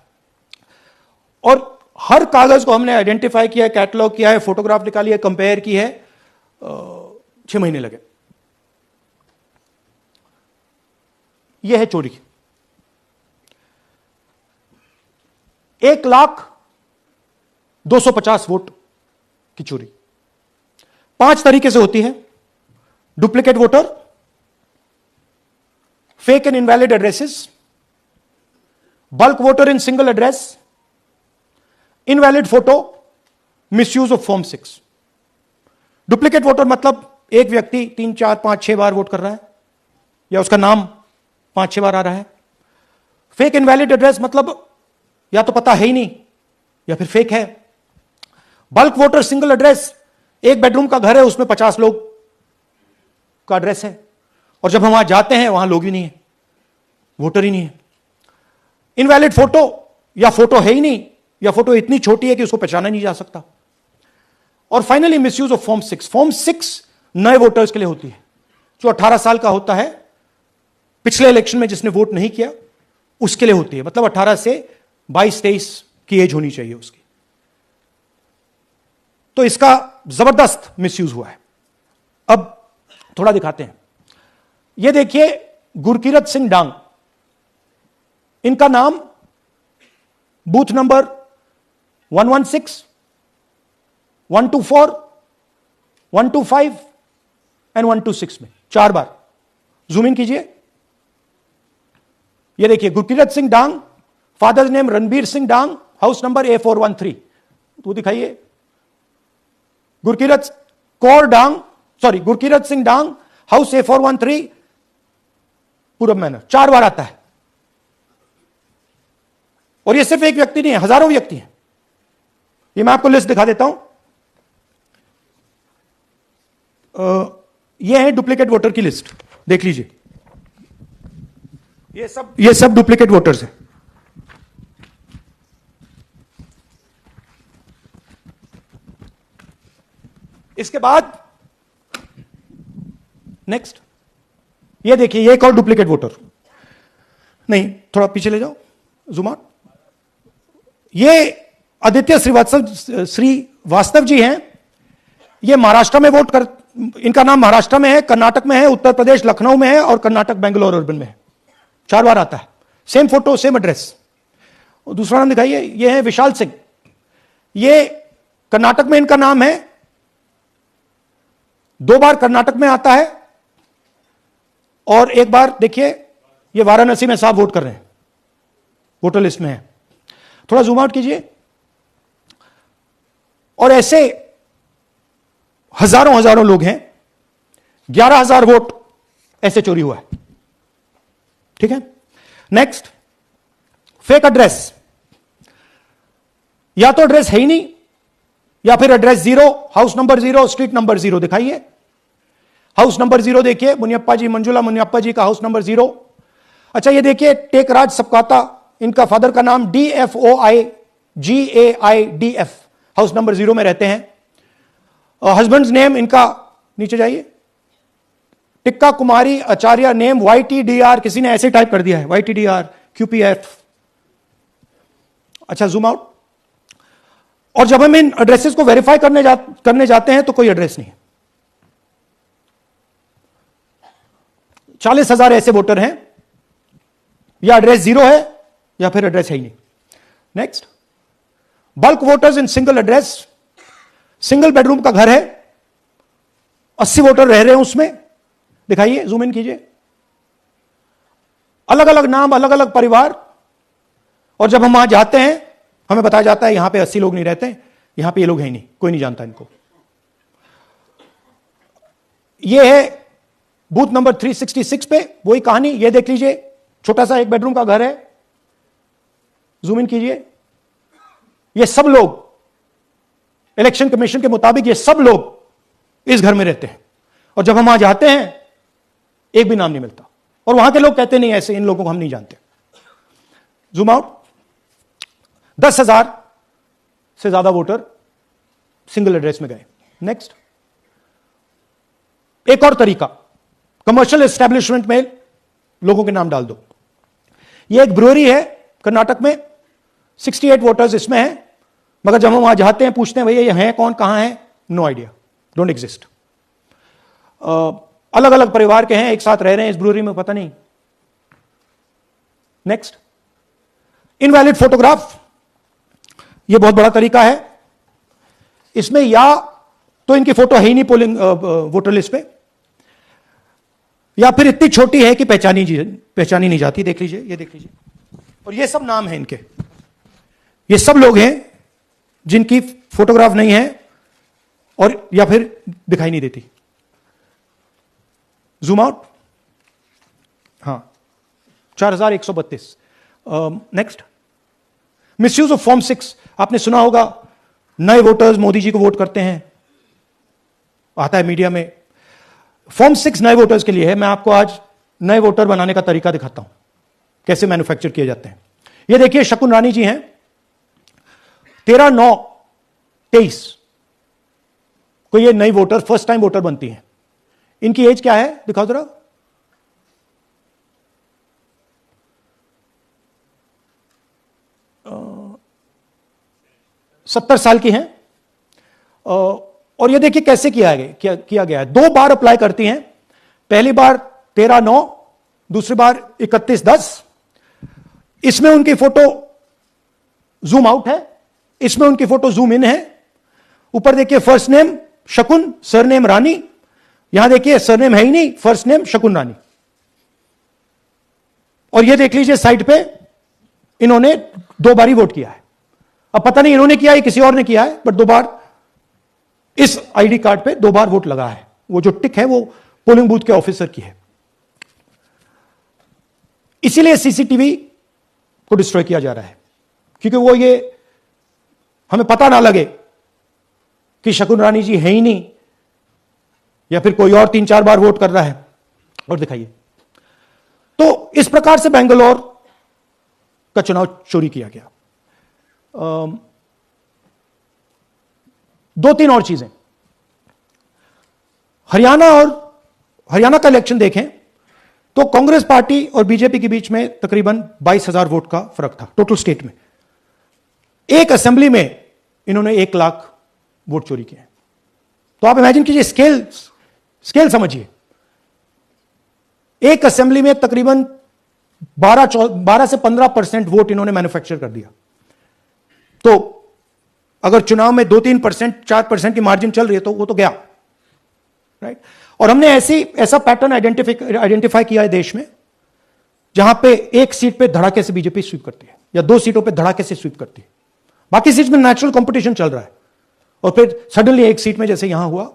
और हर कागज को हमने आइडेंटिफाई किया है, कैटलॉग किया है, फोटोग्राफ निकाली है, कंपेयर की है, 6 महीने लगे। यह है चोरी। 1,02,50 वोट की चोरी 5 तरीके से होती है। Duplicate voter, fake and invalid addresses, bulk voter in single address, invalid photo, misuse of form 6। Duplicate voter मतलब एक व्यक्ति 3, 4, 5, 6 बार वोट कर रहा है, या उसका नाम 5-6 बार आ रहा है। फेक इनवैलिड एड्रेस मतलब या तो पता है ही नहीं या फिर फेक है। बल्क वोटर सिंगल एड्रेस, एक बेडरूम का घर है, उसमें 50 लोग का एड्रेस है, और जब हम वहां जाते हैं वहां लोग ही नहीं है, वोटर ही नहीं है। इनवैलिड फोटो, या फोटो है ही नहीं, या फोटो इतनी छोटी है कि उसको पहचाना नहीं जा सकता। और finally misuse of form 6। Form 6 नए वोटर्स के लिए होती है, जो 18 साल का होता है, पिछले इलेक्शन में जिसने वोट नहीं किया उसके लिए होती है। मतलब 18 से 22-23 की एज होनी चाहिए उसकी। तो इसका जबरदस्त मिसयूज हुआ है। अब थोड़ा दिखाते हैं। यह देखिए, गुरकीरत सिंह डांग, इनका नाम बूथ नंबर 116, 124, 125 एंड 126 में 4 बार। जूम इन कीजिए। ये देखिए, गुरकीरत सिंह डांग, फादर्स नेम रणबीर सिंह डांग, हाउस नंबर A413। तो दिखाइए, गुरकीरत सिंह डांग, हाउस A413, पूरब मैनर। 4 बार आता है। और ये सिर्फ एक व्यक्ति नहीं है, हजारों व्यक्ति हैं। ये मैं आपको लिस्ट दिखा देता हूं। ये है डुप्लीकेट वोटर की लिस्ट, देख लीजिए। ये सब डुप्लीकेट वोटर्स हैं। इसके बाद नेक्स्ट, ये देखिए, ये एक और डुप्लीकेट वोटर। नहीं, थोड़ा पीछे ले जाओ, जूम आउट। ये आदित्य श्रीवास्तव जी हैं। ये महाराष्ट्र में इनका नाम महाराष्ट्र में है, कर्नाटक में है, उत्तर प्रदेश लखनऊ में है, और कर्नाटक बेंगलोर अर्बन में है। 4 बार आता है। Same photo, same address. और दूसरा नाम दिखाइए, ये है विशाल सिंह। ये कर्नाटक में इनका नाम है, 2 बार कर्नाटक में आता है, और 1 बार देखिए ये वाराणसी में साहब वोट कर रहे हैं, वोटर लिस्ट में है। थोड़ा जूम आउट कीजिए। और ऐसे हजारों लोग हैं। 11,000 वोट ऐसे चोरी हुआ है। ठीक है। Next, fake address. या तो एड्रेस है ही नहीं, या फिर address 0, house number 0, street number 0। दिखाइए, हाउस नंबर 0 देखिए, मुनियप्पा जी, मंजुला मुनियप्पा जी का हाउस नंबर 0। अच्छा, ये देखिए, टेकराज सपकाता, इनका फादर का नाम DFOIGAIDF, हाउस नंबर 0 में रहते हैं। हस्बैंड्स नेम इनका, नीचे जाइए, टिक्का कुमारी आचार्य, नेम YTDR, किसी ने ऐसे टाइप कर दिया है, YTDR QPF। अच्छा, जूम आउट। और जब हम इन एड्रेसेस को वेरीफाई करने जाते हैं तो कोई एड्रेस नहीं है। 40,000 ऐसे वोटर हैं, या एड्रेस 0 है या फिर एड्रेस है ही नहीं। Next, bulk voters in single address. Single bedroom का घर है, 80 वोटर रह रहे हैं उसमें। दिखाइए, जूम इन कीजिए। अलग अलग नाम, अलग अलग परिवार। और जब हम वहां जाते हैं हमें बताया जाता है यहां पे 80 लोग नहीं रहते, यहां पे ये लोग हैं ही नहीं, कोई नहीं जानता इनको। ये है बूथ नंबर 366 पे वही कहानी। ये देख लीजिए, छोटा सा एक बेडरूम का घर है, जूम इन कीजिए, ये सब लोग इलेक्शन कमीशन के मुताबिक ये सब लोग इस घर में रहते हैं, और जब हम वहां जाते हैं एक भी नाम नहीं मिलता, और वहां के लोग कहते नहीं ऐसे इन लोगों को हम नहीं जानते। जूम आउट, 10,000 से ज्यादा वोटर सिंगल एड्रेस में गए। नेक्स्ट, एक और तरीका, कमर्शियल एस्टेब्लिशमेंट में लोगों के नाम डाल दो। ये एक ब्रूअरी है कर्नाटक में, 68 वोटर्स इसमें हैं, मगर जब हम वहां जाते हैं पूछते हैं भैया ये हैं कौन, कहां है, नो आइडिया, डोंट एग्जिस्ट। अलग अलग परिवार के हैं, एक साथ रह रहे हैं इस ब्रूअरी में, पता नहीं। नेक्स्ट, इनवैलिड फोटोग्राफ, यह बहुत बड़ा तरीका है। इसमें या तो इनकी फोटो है ही नहीं पोलिंग वोटर लिस्ट पे, या फिर इतनी छोटी है कि पहचानी नहीं जाती। देख लीजिए, ये देख लीजिए, और ये सब नाम है इनके, ये सब लोग हैं जिनकी फोटोग्राफ नहीं है और या फिर दिखाई नहीं देती। जूम आउट, हां, 4132। नेक्स्ट, मिसयूज ऑफ फॉर्म 6, आपने सुना होगा, नए वोटर्स मोदी जी को वोट करते हैं, आता है मीडिया में। फॉर्म 6 नए वोटर्स के लिए है। मैं आपको आज नए वोटर बनाने का तरीका दिखाता हूं, कैसे मैन्युफैक्चर किए जाते हैं। ये देखिए, शकुन रानी जी हैं, 13/9/23 को ये नई वोटर, फर्स्ट टाइम वोटर बनती हैं। इनकी एज क्या है, दिखाओ जरा। अ, 70 साल की हैं। और ये देखिए कैसे किया गया है। 2 बार अप्लाई करती हैं, पहली बार 13/9, दूसरी बार 31/10। इसमें उनकी फोटो जूम आउट है, इसमें उनकी फोटो जूम इन है। ऊपर देखिए फर्स्ट नेम शकुन, सरनेम रानी, यहां देखिए सरनेम है ही नहीं, फर्स्ट नेम शकुन रानी। और ये देख लीजिए साइड पे इन्होंने 2 बार ही वोट किया है। अब पता नहीं इन्होंने किया है किसी और ने किया है, बट 2 बार इस आईडी कार्ड पे 2 बार वोट लगा है। वो जो टिक है वो पोलिंग बूथ के ऑफिसर की है। इसीलिए सीसीटीवी को डिस्ट्रॉय किया जा रहा है, क्योंकि वो ये हमें पता ना लगे कि शकुन रानी जी है ही नहीं, या फिर कोई और 3-4 बार वोट कर रहा है। और दिखाइए, तो इस प्रकार से बेंगलोर का चुनाव चोरी किया गया। 2-3 और चीजें, हरियाणा का इलेक्शन देखें तो कांग्रेस पार्टी और बीजेपी के बीच में तकरीबन 22,000 वोट का फर्क था टोटल स्टेट में। एक असेंबली में इन्होंने 1 लाख वोट चोरी किए। तो आप इमेजिन कीजिए, स्केल समझिए। एक असेंबली में तकरीबन 12 से 15% वोट इन्होंने मैन्युफैक्चर कर दिया। तो अगर चुनाव में 2-3%, 4% की मार्जिन चल रही है तो वो तो गया, राइट। और हमने ऐसा पैटर्न आइडेंटिफाई किया है देश में, जहां पे एक सीट पे धड़ाके से बीजेपी स्वीप करती है, या 2 सीटों पे धड़ाके से स्वीप करती है। बाकी सीट में नेचुरल कंपटीशन चल रहा है, और फिर सडनली एक सीट में जैसे यहां हुआ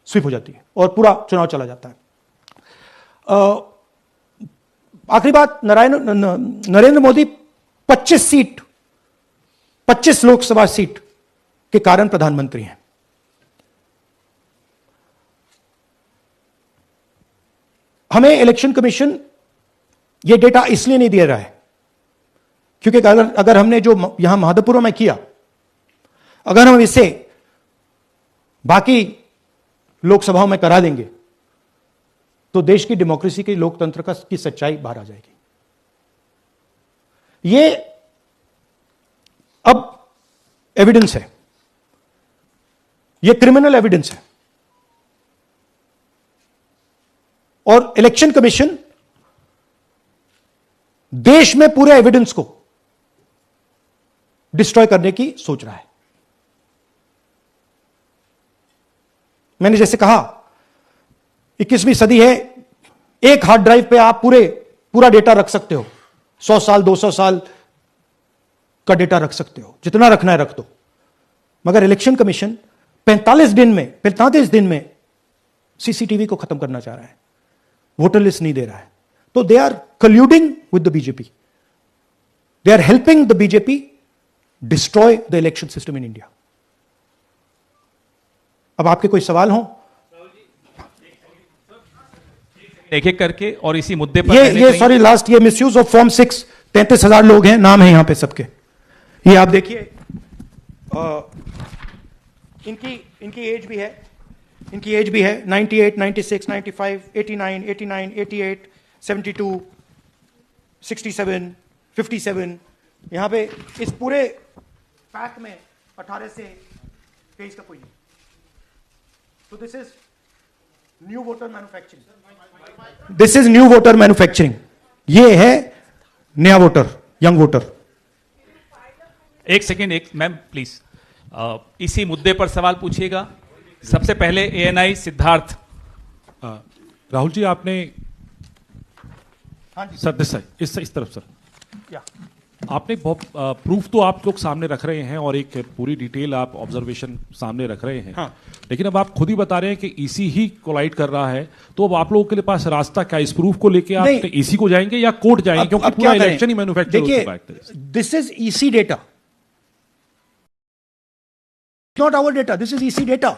स्वीप हो जाती है और पूरा चुनाव चला जाता है। आखिरी बात, नरेंद्र मोदी 25 लोकसभा सीट के कारण प्रधानमंत्री हैं। हमें इलेक्शन कमीशन यह डेटा इसलिए नहीं दे रहा है क्योंकि अगर हमने जो यहां महादेवपुरा में किया, अगर हम इसे बाकी लोकसभाओं में करा देंगे तो देश की डेमोक्रेसी की, लोकतंत्र की सच्चाई बाहर आ जाएगी। ये अब एविडेंस है, ये क्रिमिनल एविडेंस है, और इलेक्शन कमीशन देश में पूरे एविडेंस को डिस्ट्रॉय करने की सोच रहा है। मैंने जैसे कहा 21वीं सदी है, एक हार्ड ड्राइव पे आप पूरा डेटा रख सकते हो, 100 साल 200 साल का डेटा रख सकते हो, जितना रखना है रख दो। मगर इलेक्शन कमीशन 45 दिन में सीसीटीवी को खत्म करना चाह रहा है, वोटर लिस्ट नहीं दे रहा है। तो they are colluding with the BJP. They are helping the BJP destroy the election system in India. अब आपके कोई सवाल हो? एक एक करके और इसी मुद्दे पर ये सॉरी लास्ट ये मिसयूज ऑफ फॉर्म 6 33,000 लोग हैं, नाम है यहां पे सबके. ये आप देखिए, इनकी एज भी है, इनकी एज भी है 98, 96, 95, 89, 89, 88, 72, 67, 57. यहां पे इस पूरे पैक में 18 से 23 का कोई नहीं. तो this is new voter manufacturing. This is new voter manufacturing. ये है नया वोटर, यंग वोटर. एक सेकेंड, एक मैम प्लीज इसी मुद्दे पर सवाल पूछिएगा. सबसे पहले एएनआई सिद्धार्थ. राहुल जी आपने हाँ जी सर इस तरफ सर क्या आपने बहुत प्रूफ तो आप लोग सामने रख रहे हैं और एक पूरी डिटेल आप ऑब्जर्वेशन सामने रख रहे हैं. हाँ. लेकिन अब आप खुद ही बता रहे हैं कि ईसी ही कोलाइड कर रहा है, तो अब आप लोगों के पास रास्ता क्या, इस प्रूफ को लेके आप ईसी को जाएंगे या कोर्ट जाएंगे? क्योंकि पूरा इलेक्शन ही मैन्युफैक्चर हो चुका है. This is EC data, not our data. This is EC data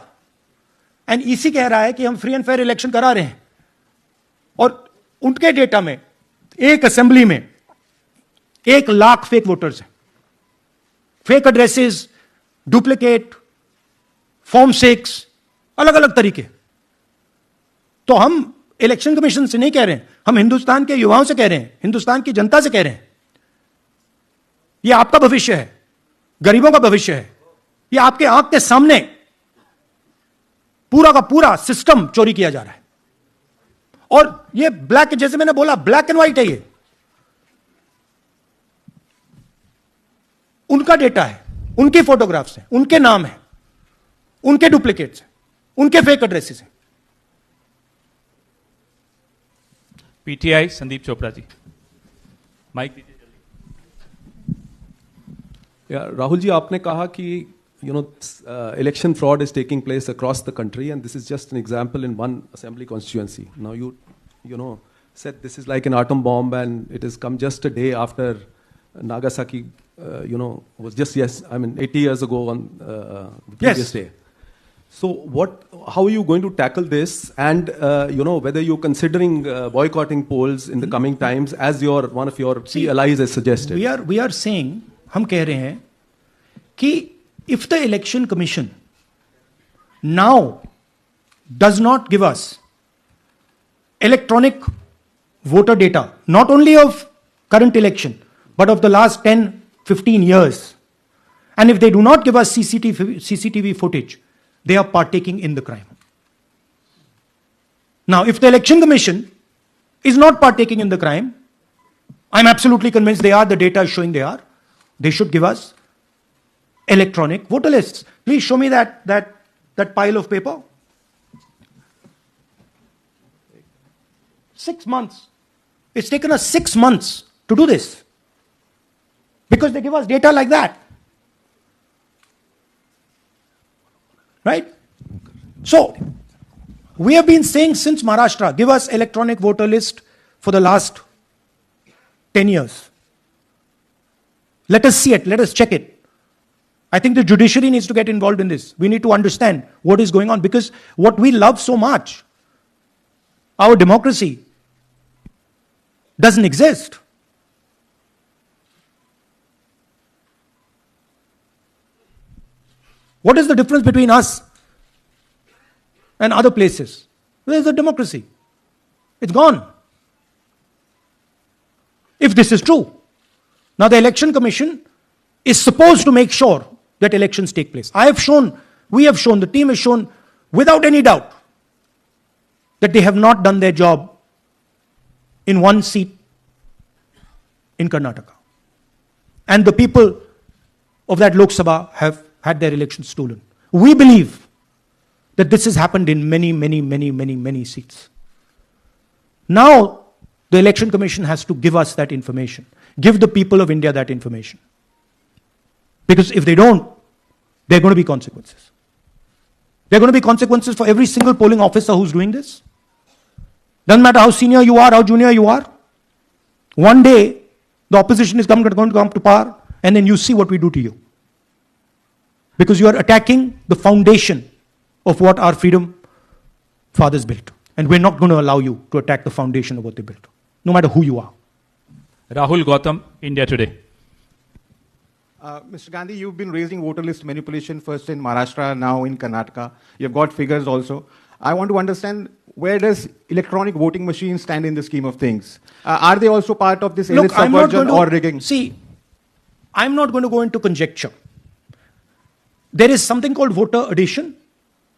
and EC कह रहा है कि हम फ्री एंड फेयर इलेक्शन करा रहे हैं, और उनके डेटा में एक असेंबली में 1 लाख फेक वोटर्स हैं, फेक एड्रेसेस, डुप्लीकेट, फॉर्म 6, अलग अलग तरीके. तो हम इलेक्शन कमीशन से नहीं कह रहे हैं, हम हिंदुस्तान के युवाओं से कह रहे हैं, हिंदुस्तान की जनता से कह रहे हैं. यह आपका भविष्य है, गरीबों का भविष्य है. यह आपके आंख के सामने पूरा का पूरा सिस्टम चोरी किया जा रहा है. और यह ब्लैक, जैसे मैंने बोला, ब्लैक एंड व्हाइट है. ये उनका डेटा है, उनकी फोटोग्राफ्स हैं, उनके नाम हैं, उनके डुप्लीकेट्स हैं, उनके फेक एड्रेसेस हैं. पीटीआई संदीप चोपड़ा जी, माइक दीजिए जल्दी. राहुल जी आपने कहा कि election fraud is taking place across the country, and this is just an example in one assembly constituency. Now you know said this is like an atom bomb, and it has come just a day after Nagasaki. Was just 80 years ago on the previous day. So how are you going to tackle this, and whether you're considering boycotting polls in the coming times, as one of your key allies has suggested? We are saying, हम कह रहे हैं कि if the election commission now does not give us electronic voter data, not only of current election, but of the last 10, 15 years, and if they do not give us CCTV footage, they are partaking in the crime. Now, if the election commission is not partaking in the crime, I'm absolutely convinced they are, the data is showing they are, they should give us electronic voter lists. Please show me that pile of paper. 6 months. It's taken us 6 months to do this, because they give us data like that. Right? So, we have been saying since Maharashtra, give us electronic voter list for the last 10 years. Let us see it, let us check it. I think the judiciary needs to get involved in this. We need to understand what is going on, because what we love so much, our democracy, doesn't exist. What is the difference between us and other places? Where is the democracy? It's gone. If this is true. Now the Election Commission is supposed to make sure that elections take place. We have shown, the team has shown without any doubt that they have not done their job in one seat in Karnataka. And the people of that Lok Sabha have had their elections stolen. We believe that this has happened in many seats. Now, the Election Commission has to give us that information. Give the people of India that information. Because if they don't, there are going to be consequences. There are going to be consequences for every single polling officer who's doing this. Doesn't matter how senior you are, how junior you are. One day, the opposition is going to come to power, and then you see what we do to you. Because you are attacking the foundation of what our freedom fathers built. And we're not going to allow you to attack the foundation of what they built, no matter who you are. Rahul Gautam, India Today. Mr. Gandhi, you've been raising voter list manipulation first in Maharashtra, now in Karnataka. You've got figures also. I want to understand, where does electronic voting machines stand in the scheme of things? Are they also part of this elite subversion or rigging? See, I'm not going to go into conjecture. There is something called voter addition.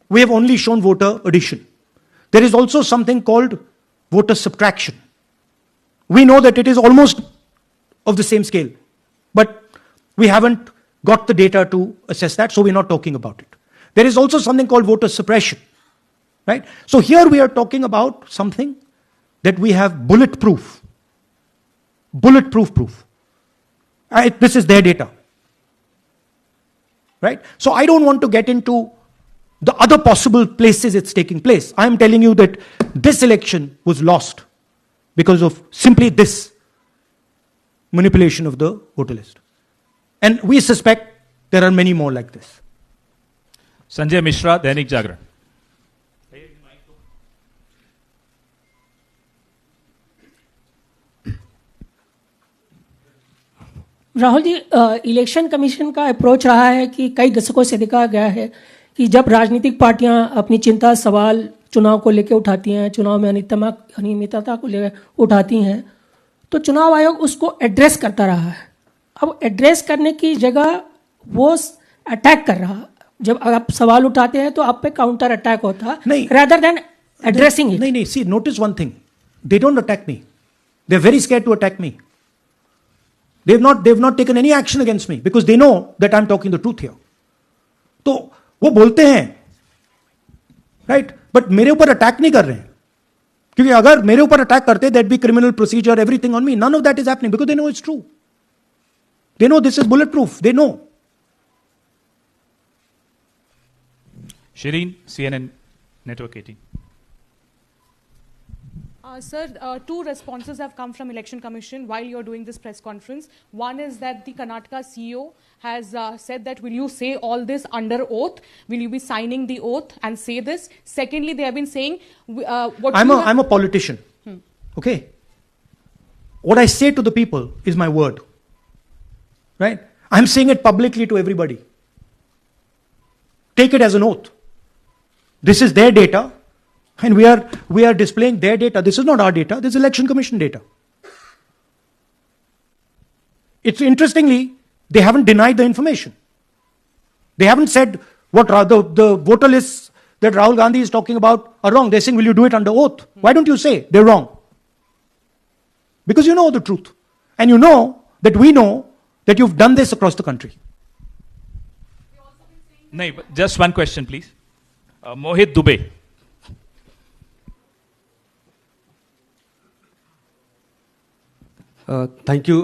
We have only shown voter addition. There is also something called voter subtraction. We know that it is almost of the same scale, but we haven't got the data to assess that, so we're not talking about it. There is also something called voter suppression, right? So here we are talking about something that we have bulletproof proof. This is their data, right? So I don't want to get into the other possible places it's taking place. I am telling you that this election was lost because of simply this manipulation of the voter list. And we suspect there are many more like this. Sanjay Mishra, Dainik Jagran. Rahul ji, election commission का approach रहा है कि कई दशकों से देखा गया है कि जब राजनीतिक पार्टियां अपनी चिंता सवाल चुनाव को लेकर उठाती हैं, चुनाव में अनियमितता को लेकर उठाती हैं, तो चुनाव आयोग उसको एड्रेस करता रहा है. अब एड्रेस करने की जगह वो अटैक कर रहा. जब आप सवाल उठाते हैं तो आप पे काउंटर अटैक होता है, rather than addressing it. नहीं, see, notice one thing. They don't attack me. They're very scared to attack me. They've not taken any action against me because they know that I'm talking the truth here. तो वो बोलते हैं, right? But मेरे ऊपर attack नहीं कर रहे हैं, क्योंकि अगर मेरे ऊपर अटैक करते, there'd be criminal procedure, everything on me. None of that is happening because they know it's true. They know this is bulletproof. They know. Shireen, CNN Network 18. Sir, two responses have come from Election Commission while you're doing this press conference. One is that the Karnataka CEO has said that, will you say all this under oath? Will you be signing the oath and say this? Secondly, they have been saying... I'm a politician. Okay? What I say to the people is my word. Right? I'm saying it publicly to everybody. Take it as an oath. This is their data. And we are displaying their data. This is not our data. This is Election Commission data. It's interestingly, they haven't denied the information. They haven't said what the voter lists that Rahul Gandhi is talking about are wrong. They're saying, will you do it under oath? Why don't you say they're wrong? Because you know the truth. And you know that we know that you've done this across the country. No, just one question, please. Mohit Dubey. Thank you.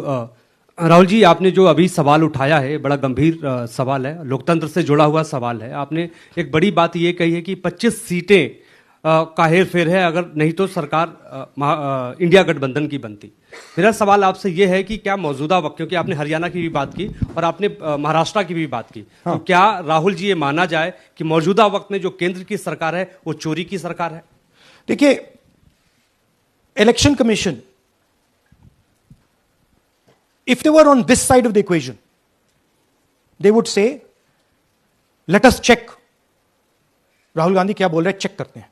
Rahul ji, आपने जो अभी सवाल उठाया है बड़ा गंभीर सवाल है, लोकतंत्र से जुड़ा हुआ सवाल है. आपने एक बड़ी बात ये कही है कि 25 सीटें का हेर फेर है, अगर नहीं तो सरकार इंडिया गठबंधन की बनती. मेरा सवाल आपसे ये है कि क्या मौजूदा वक्त, क्योंकि आपने हरियाणा की भी बात की और आपने महाराष्ट्र की भी बात की, हाँ. तो क्या राहुल जी ये माना जाए कि मौजूदा वक्त में जो केंद्र की सरकार है वो चोरी की सरकार है? देखिए, election commission, if they were on this side of the equation, they would say, let us check. Rahul Gandhi क्या बोल रहे हैं, चेक करते हैं.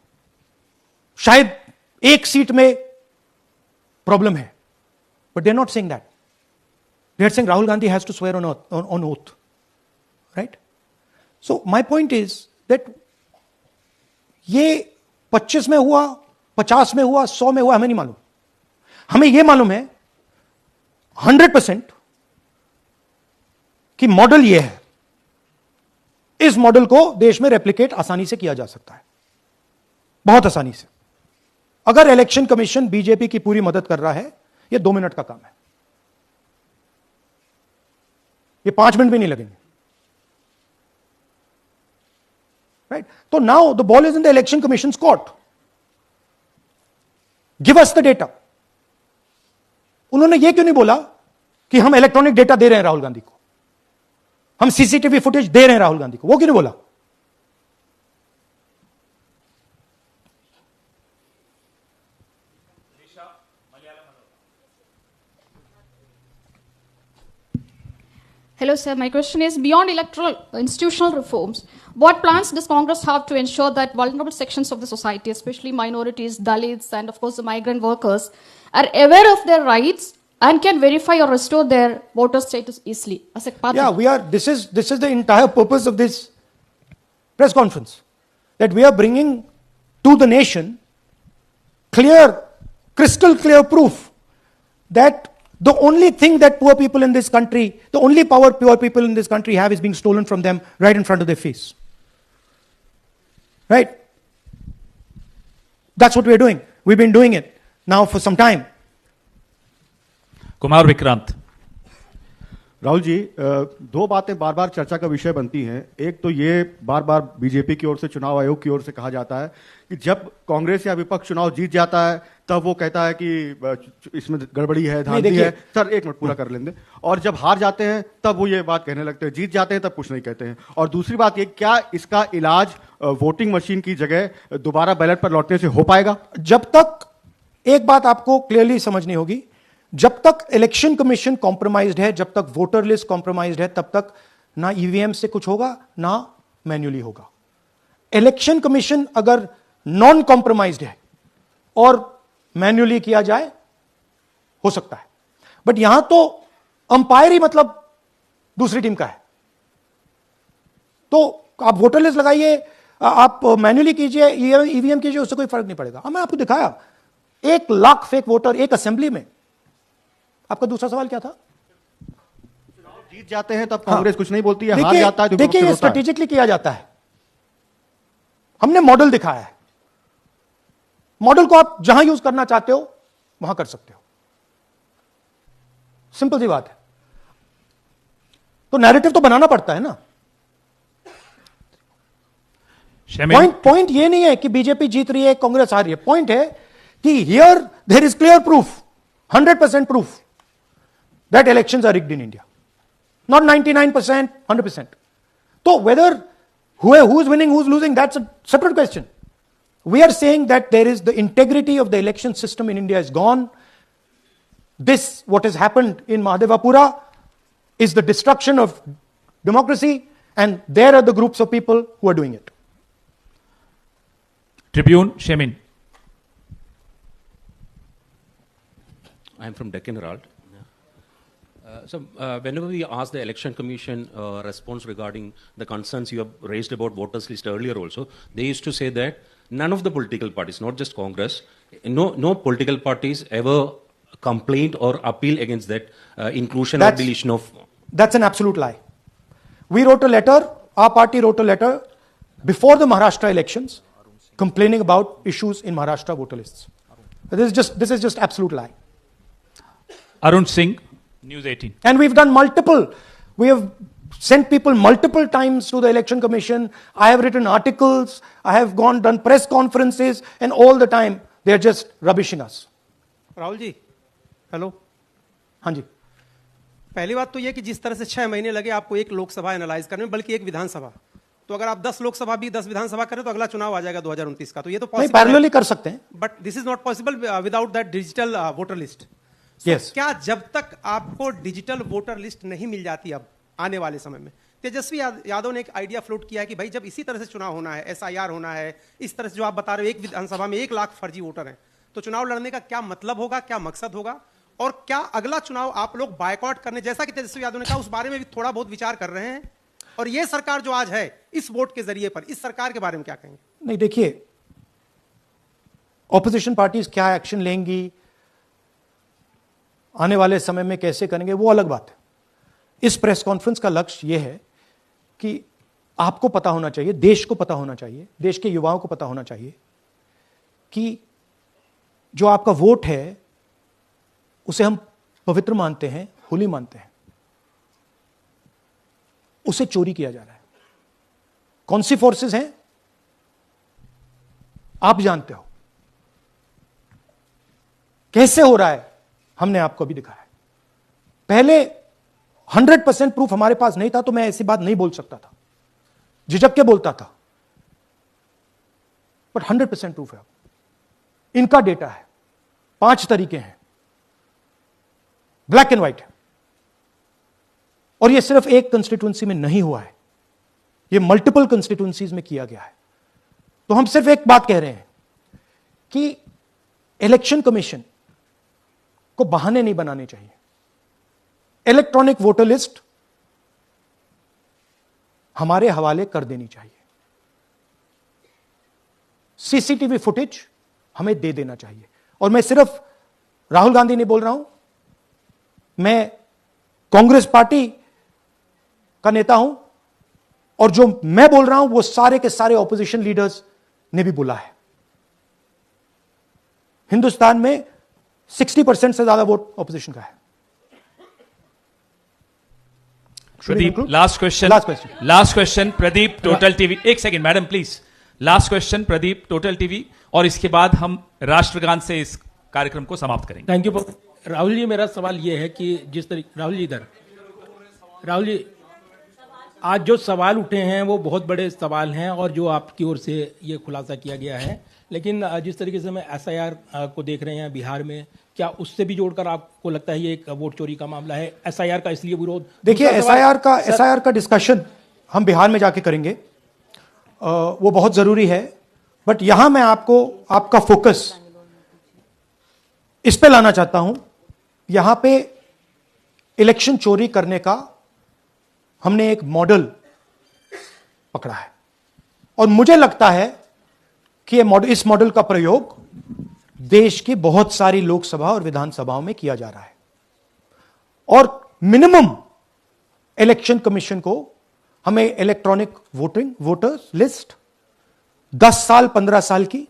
शायद एक सीट में प्रॉब्लम है, but they're not saying that. They're saying Rahul Gandhi has to swear on oath. Right? So my point is that ये 25 में हुआ, 50 में हुआ, 100 में हुआ, हमें नहीं मालूम. हमें ये मालूम है 100% कि मॉडल ये है. इस मॉडल को देश में रेप्लिकेट आसानी से किया जा सकता है, बहुत आसानी से. अगर इलेक्शन कमीशन बीजेपी की पूरी मदद कर रहा है, ये 2 मिनट का काम है. ये 5 मिनट भी नहीं लगेंगे. राइट? तो now the ball is in the election commissions court. Give us the data. उन्होंने ये क्यों नहीं बोला कि हम इलेक्ट्रॉनिक डेटा दे रहे हैं राहुल गांधी को, हम सीसीटीवी फुटेज दे रहे हैं राहुल गांधी को? वो क्यों नहीं बोला? Hello, sir. My question is, beyond electoral institutional reforms, what plans does Congress have to ensure that vulnerable sections of the society, especially minorities, Dalits, and of course the migrant workers, are aware of their rights and can verify or restore their voter status easily? As a party? Yeah, this is the entire purpose of this press conference, that we are bringing to the nation crystal clear proof that the only thing that poor people in this country, the only power poor people in this country have is being stolen from them right in front of their face. Right? That's what we're doing. We've been doing it now for some time. Kumar Vikrant. Rahul ji, दो बातें बार बार चर्चा का विषय बनती हैं। एक तो ये बार बार बीजेपी की ओर से, चुनाव आयोग की ओर से कहा जाता है कि जब कांग्रेस या विपक्ष चुनाव जीत जाता है तब वो कहता है कि इसमें गड़बड़ी है, धांधली है। सर एक मिनट पूरा कर लेंगे। और जब हार जाते हैं तब वो ये बात कहने लगते हैं, जीत जाते हैं तब कुछ नहीं कहते हैं। और दूसरी बात ये, क्या इसका इलाज वोटिंग मशीन की जगह दोबारा बैलेट पर लौटने से हो पाएगा? जब तक, एक बात आपको क्लियरली समझनी होगी, जब तक इलेक्शन कमीशन कॉम्प्रोमाइज्ड है, जब तक वोटर लिस्ट कॉम्प्रोमाइज्ड है, तब तक ना ईवीएम से कुछ होगा ना मैन्युअली होगा। इलेक्शन कमीशन अगर नॉन कॉम्प्रोमाइज्ड है और मैन्युअली किया जाए, हो सकता है, बट यहां तो अंपायर ही मतलब दूसरी टीम का है। तो आप वोटर लिस्ट लगाइए, आप मैन्युअली कीजिए, ईवीएम कीजिए, उससे कोई फर्क नहीं पड़ेगा। मैं आपको दिखाया 1 लाख फेक वोटर एक असेंबली में। आपका दूसरा सवाल क्या था? जीत जाते हैं तब कांग्रेस कुछ नहीं बोलती है, हार जाता है तो देखिए, ये स्ट्रेटेजिकली किया जाता है। हमने मॉडल दिखाया है। मॉडल को आप जहां यूज करना चाहते हो वहां कर सकते हो। सिंपल सी बात है। तो नैरेटिव तो बनाना पड़ता है ना। पॉइंट ये नहीं है कि बीजेपी जीत रही है, कांग्रेस हार रही है। पॉइंट है कि here there is clear proof, 100% proof that elections are rigged in India. Not 99%, 100%. So whether who's winning, who's losing, that's a separate question. We are saying that there is the integrity of the election system in India is gone. This, what has happened in Mahadevapura, is the destruction of democracy, and there are the groups of people who are doing it. Tribune, Shemin. I'm from Deccan Herald. So whenever we ask the Election Commission response regarding the concerns you have raised about voters list earlier also, they used to say that none of the political parties, not just Congress, no political parties ever complained or appeal against that inclusion or deletion of... That's an absolute lie. We wrote a letter, our party wrote a letter before the Maharashtra elections complaining about issues in Maharashtra voter lists. This is just absolute lie. Arun Singh, News 18. And we've done we have sent people multiple times to the Election Commission. I have written articles, I have done press conferences, and all the time they're just rubbishing us. Rahul ji, hello. हाँ जी। पहली बात तो यह कि जिस तरह से 6 महीने लगे आपको एक लोकसभा एनालाइज करने में, बल्कि एक विधानसभा, तो अगर आप 10 लोकसभा भी 10 विधानसभा करें तो अगला चुनाव आ जाएगा 2029 का। तो ये तो पॉसिबल है, पैरेलली कर सकते हैं, but this is not possible without that digital voter list. Yes. क्या जब तक आपको डिजिटल वोटर लिस्ट नहीं मिल जाती अब आने वाले समय में, तेजस्वी यादव ने एक आइडिया फ्लोट किया है कि भाई जब इसी तरह से चुनाव होना है, SIR होना है, इस तरह से जो आप बता रहे हो, एक विधानसभा में 1 लाख फर्जी वोटर हैं, तो चुनाव लड़ने का क्या मतलब होगा, क्या मकसद होगा, और क्या अगला चुनाव आप लोग बायकॉट करने, जैसा कि तेजस्वी यादव ने कहा, उस बारे में भी थोड़ा बहुत विचार कर रहे हैं? और ये सरकार जो आज है इस वोट के जरिए पर, इस सरकार के बारे में क्या कहेंगे? नहीं, देखिए, ऑपोजिशन पार्टीज क्या एक्शन लेंगी, आने वाले समय में कैसे करेंगे, वो अलग बात है। इस प्रेस कॉन्फ्रेंस का लक्ष्य यह है कि आपको पता होना चाहिए, देश को पता होना चाहिए, देश के युवाओं को पता होना चाहिए कि जो आपका वोट है उसे हम पवित्र मानते हैं, होली मानते हैं, उसे चोरी किया जा रहा है। कौन सी फोर्सेस हैं आप जानते हो, कैसे हो रहा है हमने आपको अभी दिखाया है। पहले 100% प्रूफ हमारे पास नहीं था तो मैं ऐसी बात नहीं बोल सकता था, झिझक के बोलता था, बट 100% प्रूफ है। इनका डेटा है, 5 तरीके हैं, ब्लैक एंड व्हाइट है। और यह सिर्फ एक कंस्टिट्यूंसी में नहीं हुआ है, यह मल्टीपल कंस्टिट्यूंसीज में किया गया है। तो हम सिर्फ एक बात कह रहे हैं कि इलेक्शन कमीशन को बहाने नहीं बनाने चाहिए। इलेक्ट्रॉनिक वोटर लिस्ट हमारे हवाले कर देनी चाहिए, सीसीटीवी फुटेज हमें दे देना चाहिए। और मैं सिर्फ राहुल गांधी नहीं बोल रहा हूं, मैं कांग्रेस पार्टी का नेता हूं, और जो मैं बोल रहा हूं वो सारे के सारे ऑपोजिशन लीडर्स ने भी बोला है। हिंदुस्तान में 60% से ज्यादा वोट ऑपोजिशन का है। Pradeep, last question Pradeep, total TV. एक second madam please, last question Pradeep, total TV, और इसके बाद हम राष्ट्रगान से इस कार्यक्रम को समाप्त करेंगे। थैंक यू राहुल जी। मेरा सवाल यह है कि जिस तरीके राहुल जी आज जो सवाल उठे हैं वो बहुत बड़े सवाल हैं, और जो आपकी ओर से ये खुलासा किया गया है, लेकिन जिस तरीके से मैं एसआईआर को देख रहे हैं बिहार में, क्या उससे भी जोड़कर आपको लगता है ये एक वोट चोरी का मामला है? एसआईआर का इसलिए विरोध, देखिए एसआईआर का डिस्कशन हम बिहार में जाके करेंगे, वो बहुत जरूरी है। बट यहां मैं आपका फोकस इस पे लाना चाहता हूं। यहां पे इलेक्शन चोरी करने का हमने एक मॉडल पकड़ा है, और मुझे लगता है कि इस मॉडल का प्रयोग देश की बहुत सारी लोकसभा और विधानसभाओं में किया जा रहा है। और मिनिमम इलेक्शन कमीशन को हमें इलेक्ट्रॉनिक वोटर्स लिस्ट 10 साल 15 साल की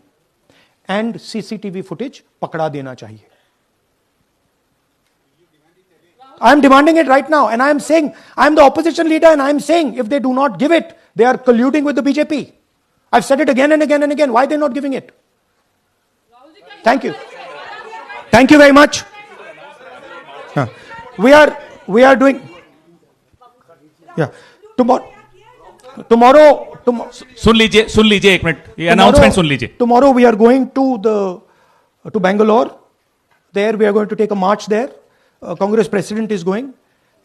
एंड सीसीटीवी फुटेज पकड़ा देना चाहिए। I am demanding it right now, and I am saying, I am the opposition leader, and I am saying, if they do not give it, they are colluding with the BJP. I've said it again and again and again. Why are they not giving it? Thank you. Thank you very much. We are doing. Yeah. Tomorrow. सुन लीजिए एक minute, ये announcement सुन लीजिए। Tomorrow we are going to Bangalore. There we are going to take a march there. Congress president is going,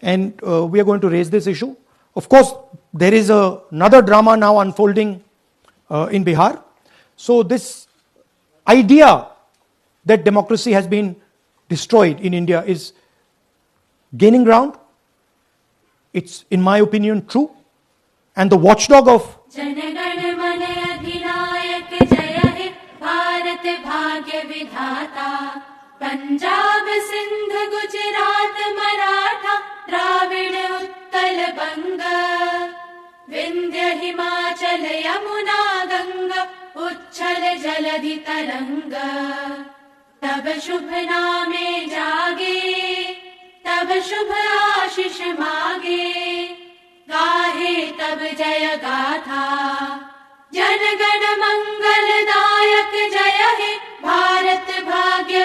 and we are going to raise this issue. Of course, there is another drama now unfolding in Bihar. So this idea that democracy has been destroyed in India is gaining ground. It's, in my opinion, true. And the watchdog of जनगण मन अधिनायक जय हे भारत भाग्य विधाता, पंजाब सिंध गुजरात मराठा द्राविड़ उत्कल बंग, विंध्य हिमाचल यमुना गंगा उच्छल जलधि तरंग, तब शुभ नामे जागे, तब शुभ आशीष मागे, गाहे तब जय गाथा, जनगण मंगलदायक जय हे भारत भाग्य